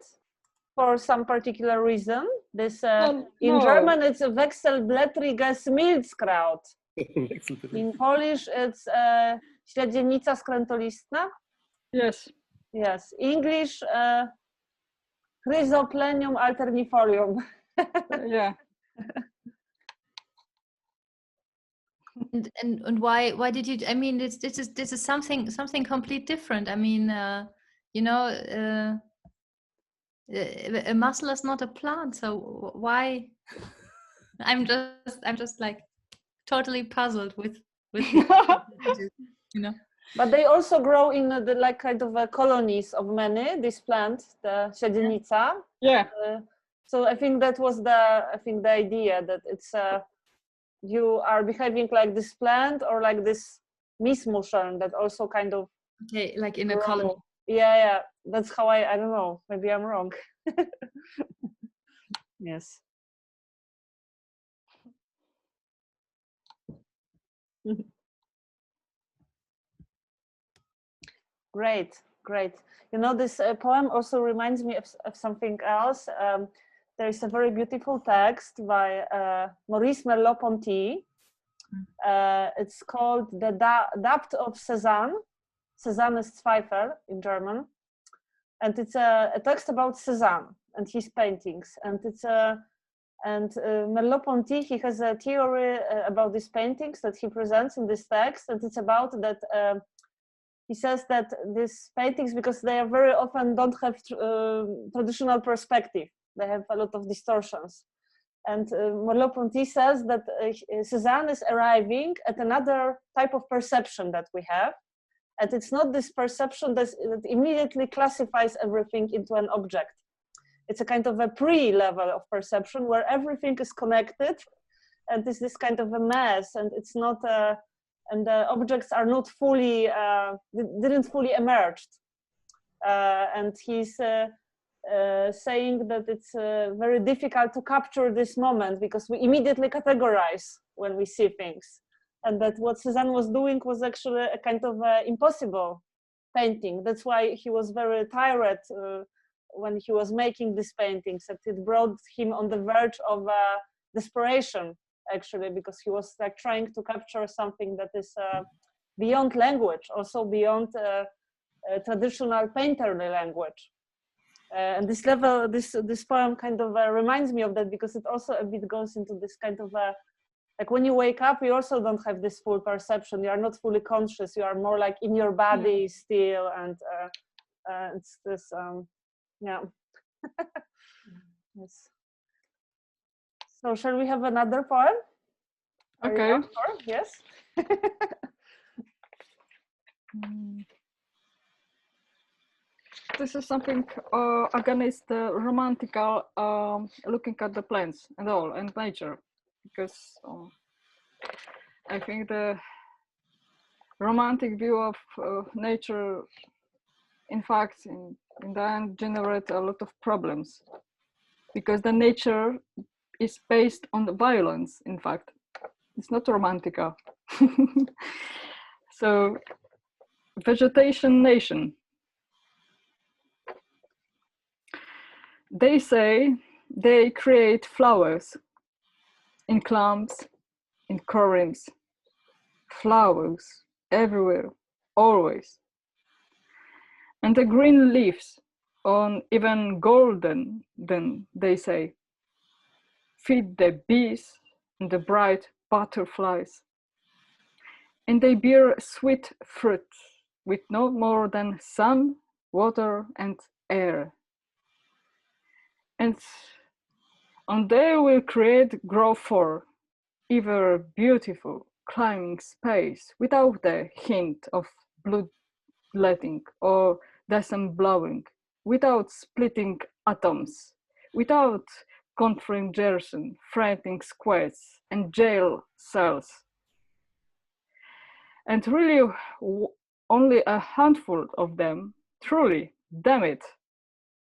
for some particular reason. This in German it's a Wechselblättriges Milzkraut. In Polish it's śledzienica skrętolistna. Yes. English Chrysoplenium alternifolium. Yeah. And why did you? I mean, this is something complete different. I mean, a mussel is not a plant, so why? I'm just like totally puzzled with But they also grow in the like kind of colonies of many. This plant, the śledzienica. Yeah. So I think that was the idea, that it's you are behaving like this plant or like this Miesmuschel that also kind of like in a colony. Yeah. That's how I don't know. Maybe I'm wrong. Yes. Great. This poem also reminds me of something else. There is a very beautiful text by Maurice Merleau-Ponty. It's called The Dapt of Cézanne. Cézanne is Zweifel in German. And it's a text about Cézanne and his paintings. And it's And Merleau-Ponty, he has a theory about these paintings that he presents in this text, and it's about that he says that these paintings, because they are very often don't have traditional perspective, they have a lot of distortions. And Merleau-Ponty says that Cézanne is arriving at another type of perception that we have. And it's not this perception that immediately classifies everything into an object. It's a kind of a pre-level of perception where everything is connected and it's this kind of a mess, and it's not, and the objects are not fully, didn't fully emerge. And he's saying that it's very difficult to capture this moment because we immediately categorize when we see things. And that what Cézanne was doing was actually a kind of impossible painting. That's why he was very tired when he was making these paintings, that it brought him on the verge of desperation, actually, because he was like trying to capture something that is beyond language, also beyond traditional painterly language. And this level, this poem kind of reminds me of that, because it also a bit goes into this kind of like when you wake up, you also don't have this full perception. You are not fully conscious. You are more like in your body still, and it's this, yeah. Yes. So shall we have another poem? Okay. Yes. This is something against the romantical looking at the plants and all and nature, because I think the romantic view of nature, in fact, in the end, generate a lot of problems, because the nature is based on the violence. In fact, it's not romantica. So, vegetation nation. They say they create flowers in clumps, in currents, flowers everywhere, always. And the green leaves on even golden, then they say, feed the bees and the bright butterflies. And they bear sweet fruit with no more than sun, water, and air. And they will grow for ever beautiful climbing space without the hint of bloodletting or decent blowing, without splitting atoms, without conflagration, frightening squares and jail cells. And really only a handful of them, truly, damn it,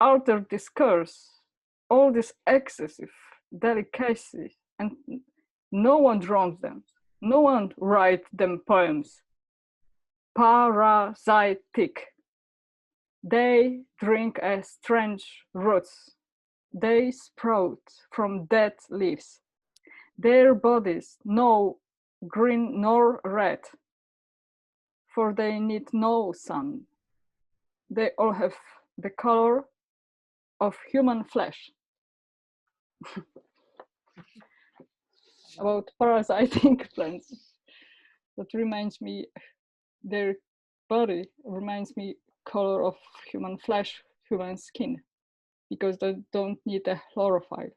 alter discourse, all this excessive delicacy, and no one draws them, no one writes them poems. Parasitic. They drink as strange roots. They sprout from dead leaves. Their bodies no green nor red, for they need no sun. They all have the color of human flesh. About parasiting plants, that reminds me, their body reminds me color of human flesh, human skin, because they don't need a chlorophyll.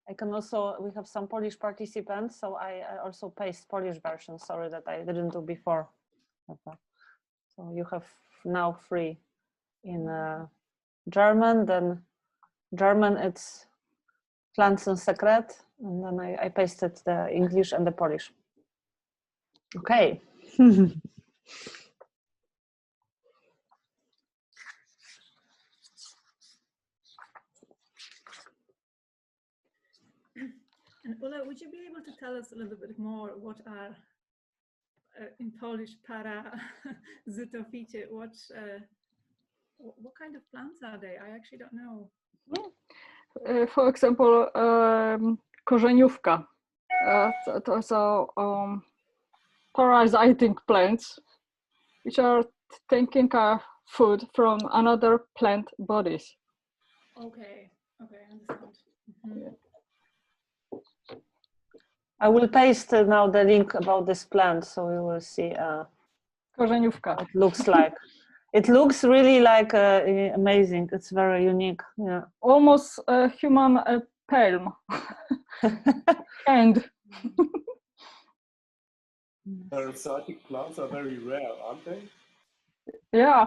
I can also, we have some Polish participants, so I also paste Polish version. Sorry that I didn't do before. So you have now free in German, then German it's Pflanzen Secret, and then I pasted the English and the Polish. Okay. And Ula, would you be able to tell us a little bit more what are, in Polish, parasitoficie? What kind of plants are they? I actually don't know. For example, korzeniówka. Those are parasiting plants. which are taking food from another plant bodies. Okay, okay, I understand. Mhm. I will paste now the link about this plant, so you will see Korzeniówka. what it looks like. It looks really like amazing. It's very unique. Yeah. Almost a human palm. And Parasitic plants are very rare, aren't they? yeah,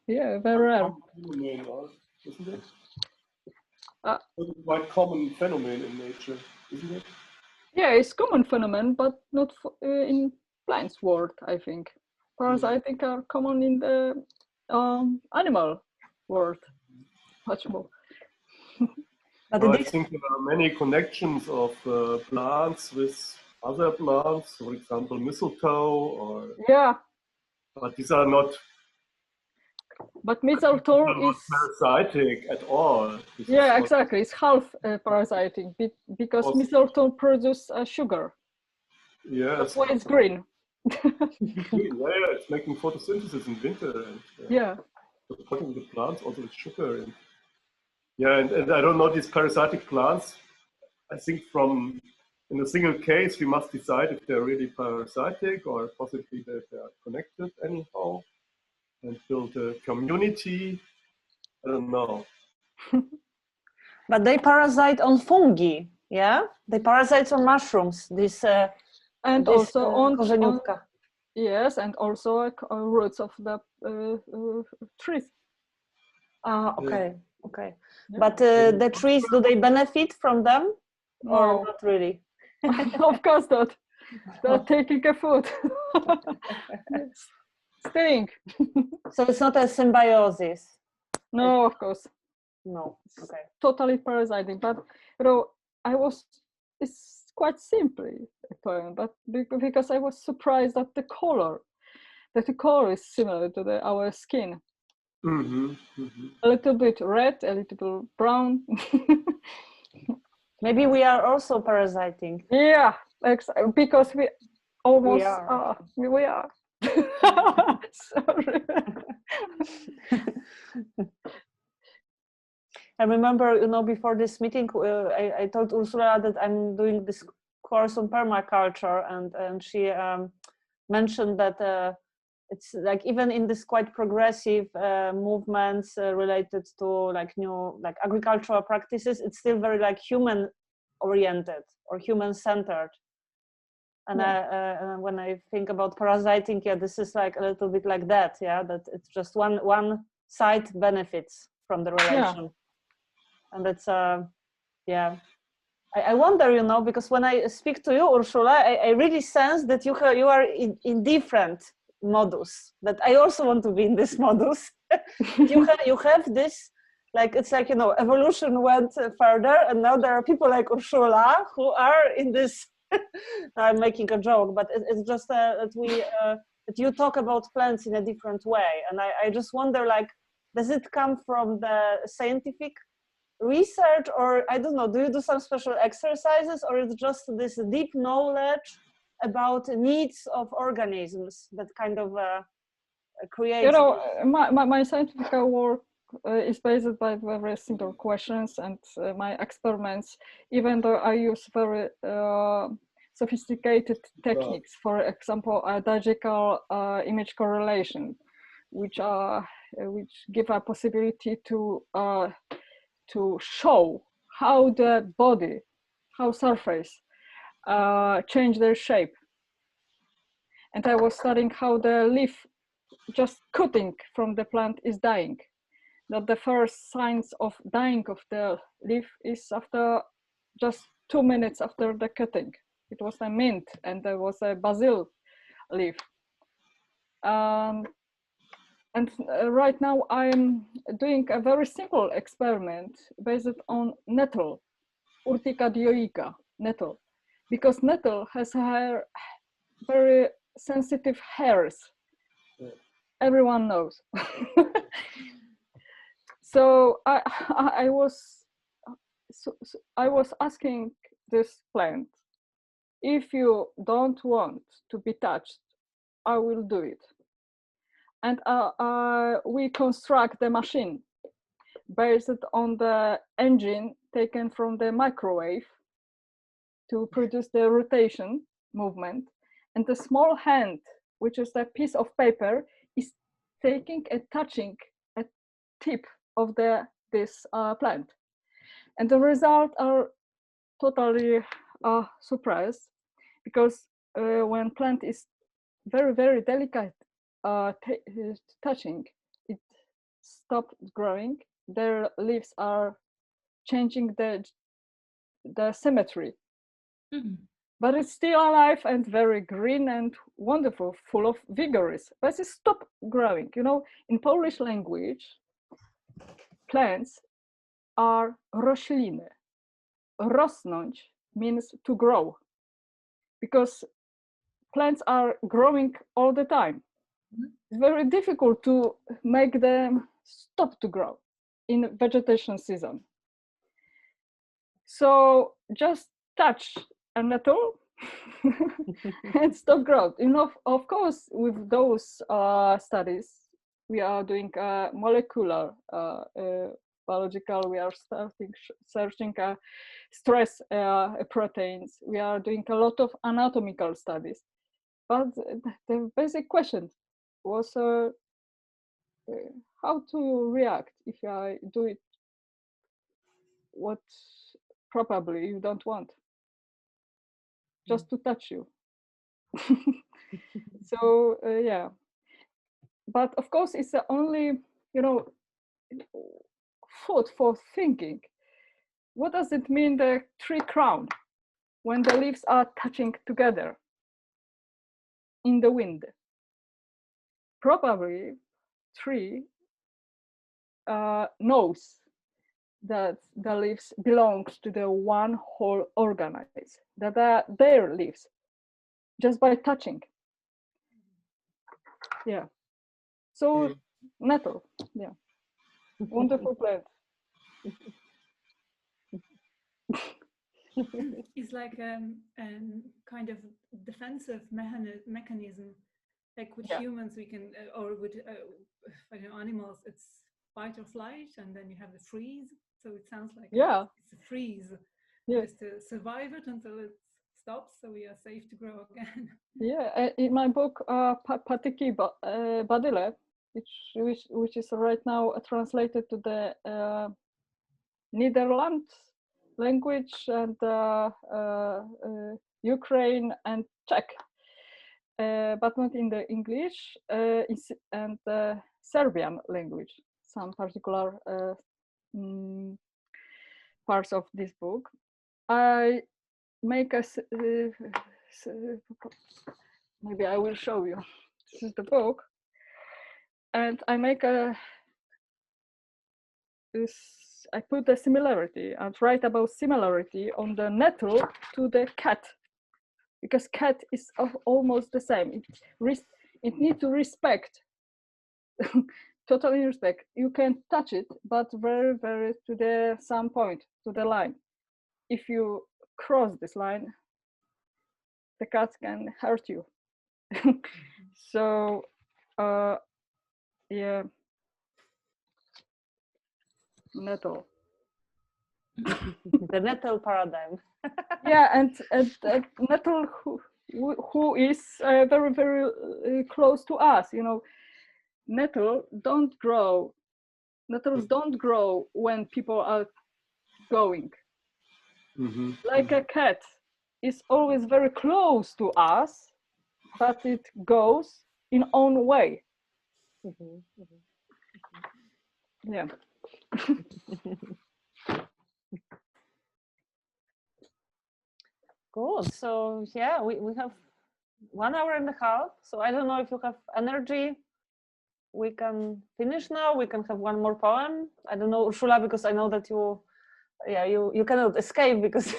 yeah, very rare. Phenomenon, isn't it? Uh, It's a quite common phenomenon in nature, isn't it? Yeah, it's common phenomenon, but not in plants world, I think. Parasitic are common in the animal world, much more. But Well, I think there are many connections of plants with other plants, for example, mistletoe, or Yeah, but these are not but mistletoe is parasitic at all. This is yeah, not- exactly. It's half parasitic because Also- mistletoe produces sugar. Yes, That's why it's green. yeah, it's making photosynthesis in winter and Yeah. supporting the plants also with sugar. And, yeah, and I don't know these parasitic plants. I think from in a single case we must decide if they're really parasitic or possibly that they are connected anyhow and build a community. I don't know. But they parasite on fungi, yeah? They parasite on mushrooms, And this, also on korzeniówka. yes, and also roots of the trees. Ah, okay, okay. Yeah. But the trees, do they benefit from them or No, not really? of course not. They're taking a food. Stink. So it's not a symbiosis. No, of course. No, okay. Totally parasitic. But it's quite simply a poem, but because I was surprised at the color is similar to our skin. Mm-hmm, mm-hmm. A little bit red, a little bit brown. Maybe we are also parasiting. Yeah, because we almost are. we are. Sorry. I remember, before this meeting, I told Urszula that I'm doing this course on permaculture, and she mentioned that it's like even in this quite progressive movements related to like new like agricultural practices, it's still very like human oriented or human centered. And Yeah. when I think about parasiting, yeah, this is like a little bit like that, yeah, that it's just one side benefits from the relation. Yeah. And that's yeah, I wonder, because when I speak to you, Urszula, I really sense that you are in different modus, that I also want to be in this modus. you have this, like, it's like, evolution went further, and now there are people like Urszula who are in this, I'm making a joke, but it's just that you talk about plants in a different way. And I just wonder, like, does it come from the scientific research, or I don't know, do you do some special exercises, or it's just this deep knowledge about needs of organisms that kind of creates my scientific work is based by very simple questions, and my experiments, even though I use very sophisticated techniques, for example digitized image correlation, which give a possibility to show how the body, how surface change their shape. And I was studying how the leaf just cutting from the plant is dying. That the first signs of dying of the leaf is after just 2 minutes after the cutting. It was a mint and there was a basil leaf. And right now I'm doing a very simple experiment based on nettle, Urtica dioica, nettle, because nettle has very sensitive hairs. Everyone knows. So I was asking this plant, if you don't want to be touched I will do it. And we construct the machine based on the engine taken from the microwave to produce the rotation movement. And the small hand, which is a piece of paper, is taking and touching a tip of this plant. And the results are totally surprised, because when plant is very, very delicate touching, it stops growing. Their leaves are changing the symmetry. Mm-hmm. But it's still alive and very green and wonderful, full of vigorous. But it stopped growing. You know, in Polish language, plants are rośliny. Rosnąć means to grow, because plants are growing all the time. It's very difficult to make them stop to grow in vegetation season. So just touch a nettle and stop growth. You know, of course, with those studies, we are doing molecular biological. We are searching stress proteins. We are doing a lot of anatomical studies. But the basic question was how to react if I do it what probably you don't want, just to touch you. So yeah, but of course it's the only, you know, food for thinking. What does it mean, the tree crown, when the leaves are touching together in the wind? Probably tree knows that the leaves belong to the one whole organism, that are their leaves, just by touching. Yeah. So nettle, yeah, wonderful plant. It's like kind of defensive mechanism. Like with humans, we can, or with I don't know, animals, it's fight or flight, and then you have the freeze. So it sounds like it's a freeze, just to survive it until it stops, so we are safe to grow again. Yeah, in my book, Patiki Badile, which is right now translated to the Netherlands language and Ukraine and Czech, but not in the English, and Serbian language, some particular parts of this book. I make a, maybe I will show you, this is the book, and I make I put a similarity and write about similarity on the nettle to the cat, because cat is almost the same. It needs to respect, totally respect. You can touch it, but very, very to some point, to the line. If you cross this line, the cat can hurt you. So, yeah, nettle. The nettle paradigm. Yeah, and nettle who is very, very close to us. You know, nettles don't grow when people are going. Mm-hmm. Like a cat is always very close to us, but it goes in own way. Yeah. Good. So yeah, we have 1 hour and a half. So I don't know if you have energy. We can finish now. We can have one more poem. I don't know, Urszula, because I know that you cannot escape because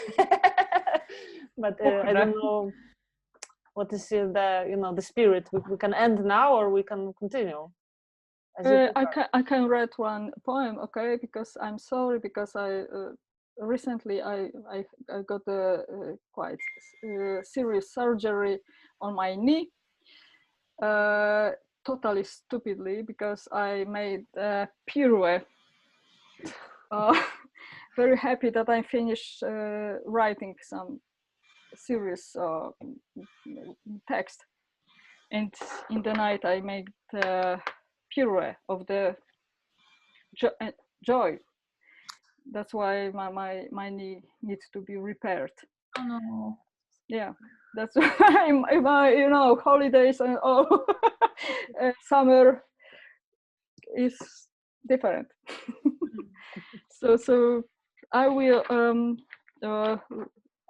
but I don't know what is the spirit. We can end now or we can continue. I can read one poem, okay? Because I'm sorry, because I recently I got a quite serious surgery on my knee, totally stupidly because I made puree. Very happy that I finished writing some serious text, and in the night I made puree of the joy. That's why my knee needs to be repaired. Oh no. Yeah, that's why holidays and all summer is different. so I will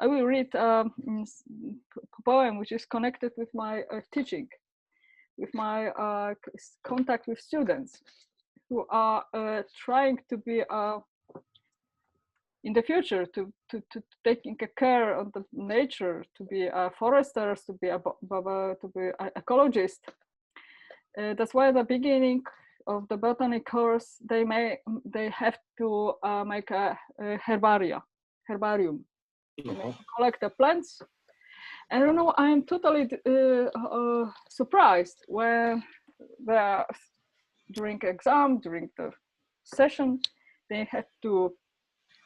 read a poem which is connected with my teaching, with my contact with students who are trying to be in the future to taking care of the nature, to be foresters, to be ecologists. That's why at the beginning of the botany course they have to make a herbarium. They collect the plants. And you know, I am totally surprised when during the session they had to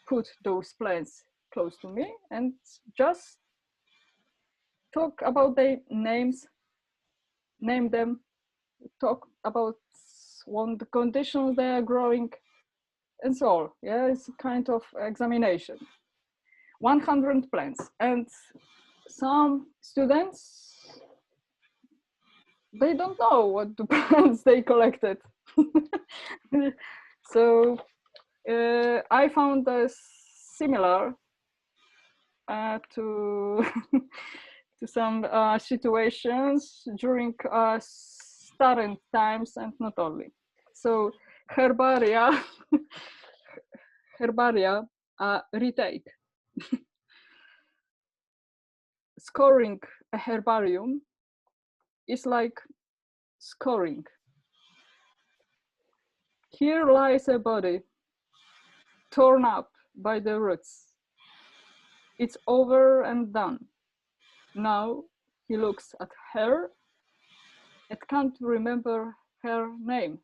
put those plants close to me and just talk about their names, name them, talk about what the conditions they are growing, and so on. Yeah, it's a kind of examination. 100 plants, and some students, they don't know what the plants they collected. So I found this similar to to some situations during student times, and not only. So herbaria retake. Scoring a herbarium is like scoring. Here lies a body torn up by the roots. It's over and done. Now he looks at her and can't remember her name.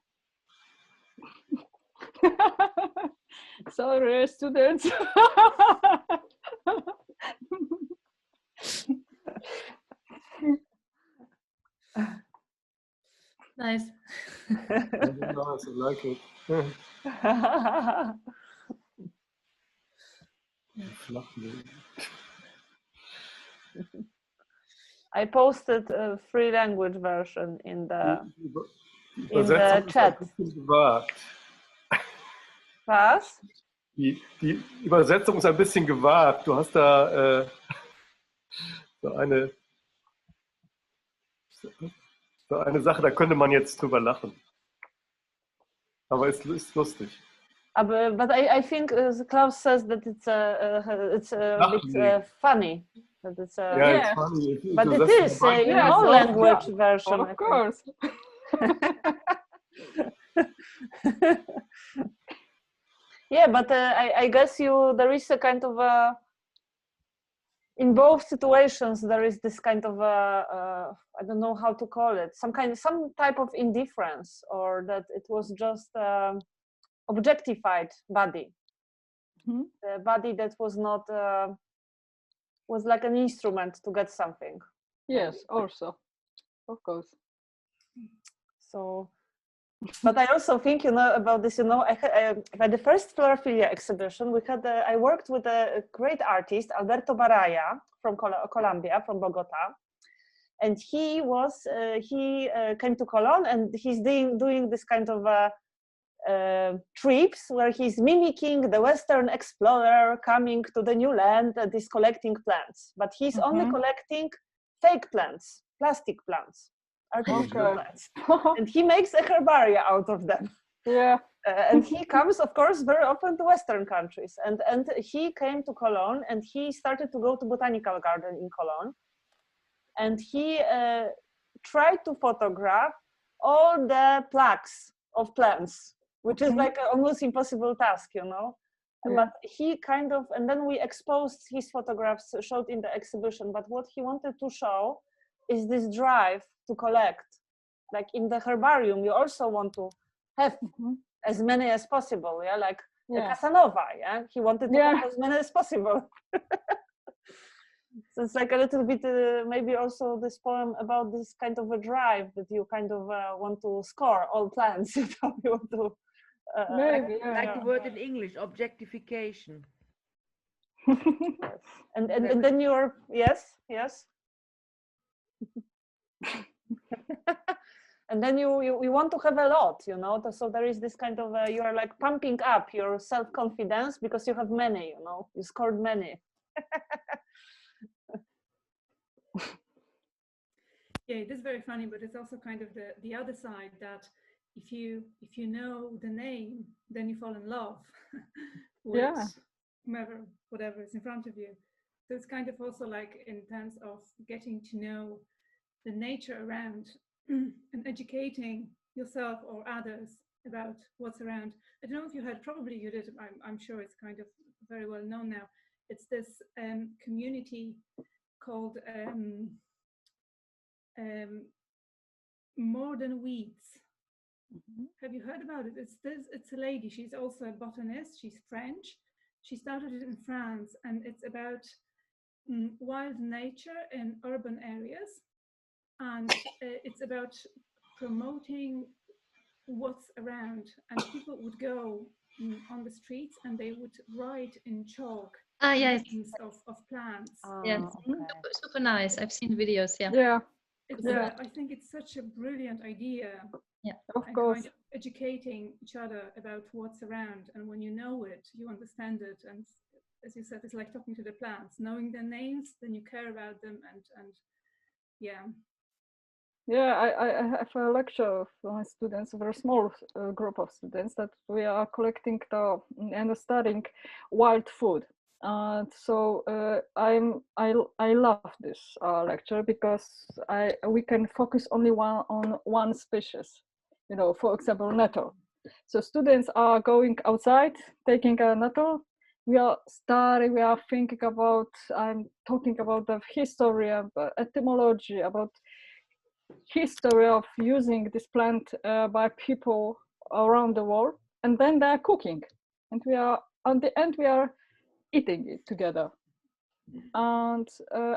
Sorry, students. Nice. Nice, I like it. I posted a free language version in the Übersetzung chat. ist ein bisschen gewagt. Was? Die Übersetzung ist ein bisschen gewagt. Du hast da so eine Sache, da könnte man jetzt drüber lachen. Aber es ist lustig. But I think Klaus says that it's a bit funny. That it's It's funny. But it is in all language version. Of course. Yeah, but I guess there is a kind of in both situations there is this kind of I don't know how to call it, some type of indifference, or that it was just objectified body. Mm-hmm. The body that was not was like an instrument to get something. Yes, also, of course. So, but I also think, about this, by the first Florophilia exhibition, I worked with a great artist, Alberto Baraya from Colombia, from Bogota. And he came to Cologne, and he's doing this kind of trips where he's mimicking the Western explorer coming to the new land and is collecting plants. But he's only collecting fake plants, plastic plants. Artificial plants. And he makes a herbaria out of them. Yeah. And he comes, of course, very often to Western countries. And he came to Cologne, and he started to go to Botanical Garden in Cologne. And he tried to photograph all the plaques of plants, which is like an almost impossible task, Yeah. But he and then we exposed his photographs, showed in the exhibition. But what he wanted to show is this drive to collect like in the herbarium, you also want to have Mhm. as many as possible. Yeah, like the Yeah. Casanova. Yeah, he wanted to Yeah. have as many as possible. So it's like a little bit maybe also this poem about this kind of a drive that you kind of want to score all plants. You know, you want to. Maybe, Like yeah. the word in English, objectification. And then you're yes. And then you want to have a lot, you know. So there is this kind of you are like pumping up your self-confidence because you have many, you know. You scored many. Yeah, it is very funny, but it's also kind of the other side that if you know the name, then you fall in love with Yeah. whatever is in front of you. So it's kind of also like in terms of getting to know the nature around and educating yourself or others about what's around. I don't know if you heard, probably you did, I'm sure it's kind of very well known now. It's this community called More Than Weeds. Mhm. Have you heard about it? It's a lady, she's also a botanist, she's French. She started it in France, and it's about wild nature in urban areas. And it's about promoting what's around, and people would go on the streets and they would write in chalk Yes, names of plants. yes. Okay. Super nice. I've seen videos. Yeah. Yeah, It's Yeah. I think it's such a brilliant idea, of and course. kind of educating each other about what's around. And when you know it, you understand it. And as you said, it's like talking to the plants, knowing their names, then you care about them, and yeah. Yeah, I have a lecture for my students, a very small group of students, that we are collecting and studying wild food. So I love this lecture because we can focus only on one species. You know, for example, nettle. So students are going outside, taking a nettle. We are studying. We are thinking about. I'm talking about the history, about etymology, about history of using this plant by people around the world, and then they're cooking, and we are on the end we are eating it together. And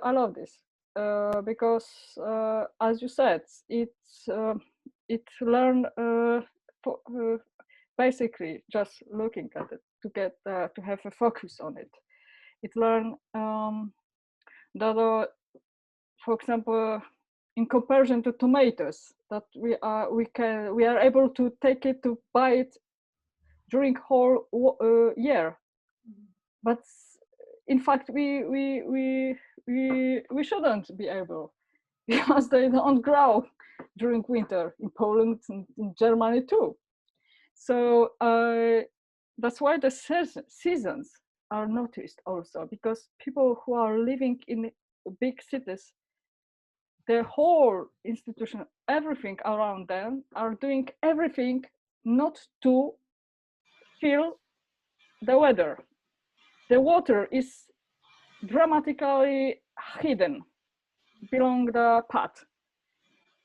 I love this because as you said, it learn basically just looking at it to get to have a focus on it. It learn that for example, in comparison to tomatoes, that we are able to take it to buy it during whole year, but in fact we shouldn't be able because they don't grow during winter in Poland and in Germany too. So that's why the seasons are noticed also, because people who are living in big cities, the whole institution, everything around them are doing everything not to feel the weather. The water is dramatically hidden below the pot.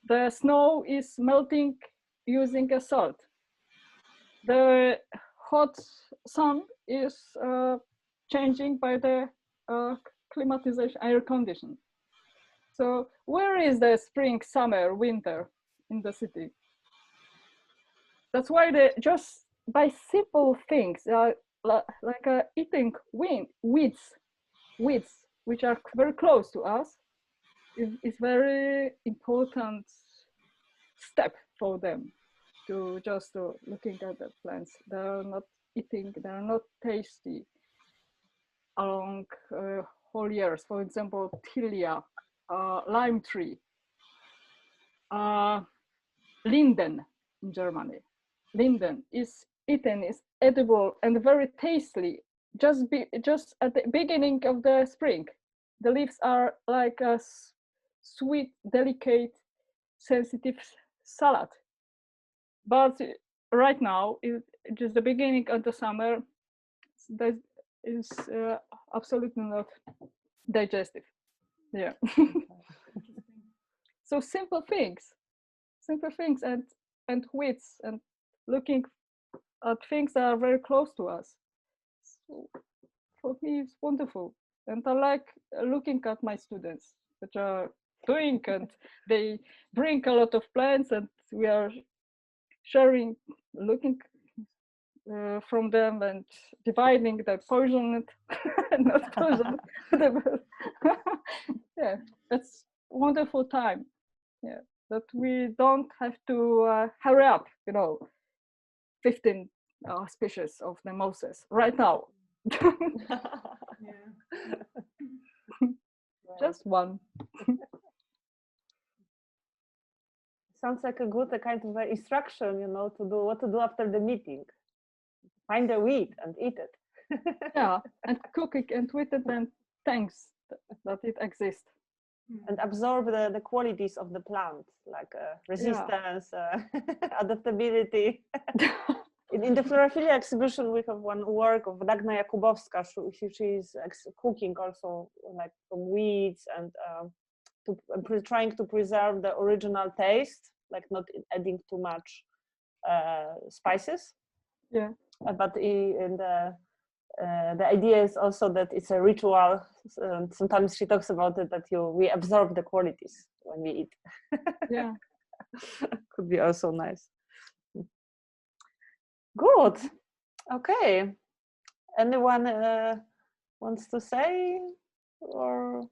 The snow is melting using a salt. The hot sun is changing by the climatization, air condition. So where is the spring, summer, winter in the city? That's why just by simple things like eating weeds, which are very close to us, is very important step for them to just looking at the plants. They are not eating, they are not tasty along whole years. For example, tilia, lime tree, linden in Germany. Linden is eaten, is edible and very tasty. Just at the beginning of the spring, the leaves are like a sweet, delicate, sensitive salad. But right now, just the beginning of the summer, that is absolutely not digestive. Yeah. So simple things, simple things and weeds and looking at things that are very close to us. So for me, it's wonderful. And I like looking at my students, which are doing, and they bring a lot of plants, and we are sharing, looking from them and dividing the poisoned, not poisoned. Yeah, that's wonderful time. Yeah, that we don't have to hurry up, 15 species of the mosses right now. Yeah. Just one. Sounds like a good kind of instruction, to do what to do after the meeting. Find a weed and eat it. Yeah, and cook it and with it, and thanks that it exists. And absorb the qualities of the plant, like resistance, adaptability. In the Florophilia exhibition, we have one work of Dagna Jakubowska. She's cooking also, like from weeds, and trying to preserve the original taste, like not adding too much spices. Yeah. But the idea is also that it's a ritual. Sometimes she talks about it, that we absorb the qualities when we eat. Yeah. Could be also nice. Good. Okay. Anyone wants to say or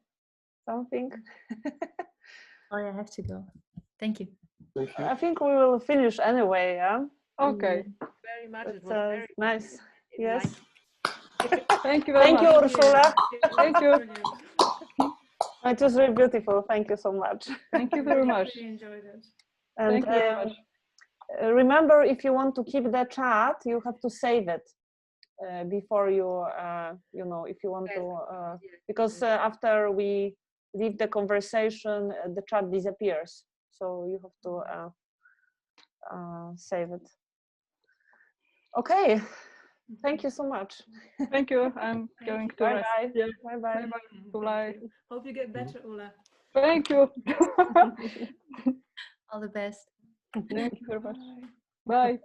something? Oh, I have to go. Thank you. Thank you. I think we will finish anyway. Yeah. Okay. Very much. It It's was very nice. Yes. Thank you very much. Thank you, Urszula. Thank you. It was really beautiful. Thank you so much. Thank you very much. Really enjoyed it. And Thank you very much. remember, if you want to keep the chat, you have to save it before you, if you want to, because after we leave the conversation, the chat disappears. So you have to save it. Okay. Thank you so much. Thank you. I'm going to rest. Bye-bye. Yeah. Bye-bye. Bye. Hope you get better, Ula. Thank you. All the best. Thank you very much. Bye.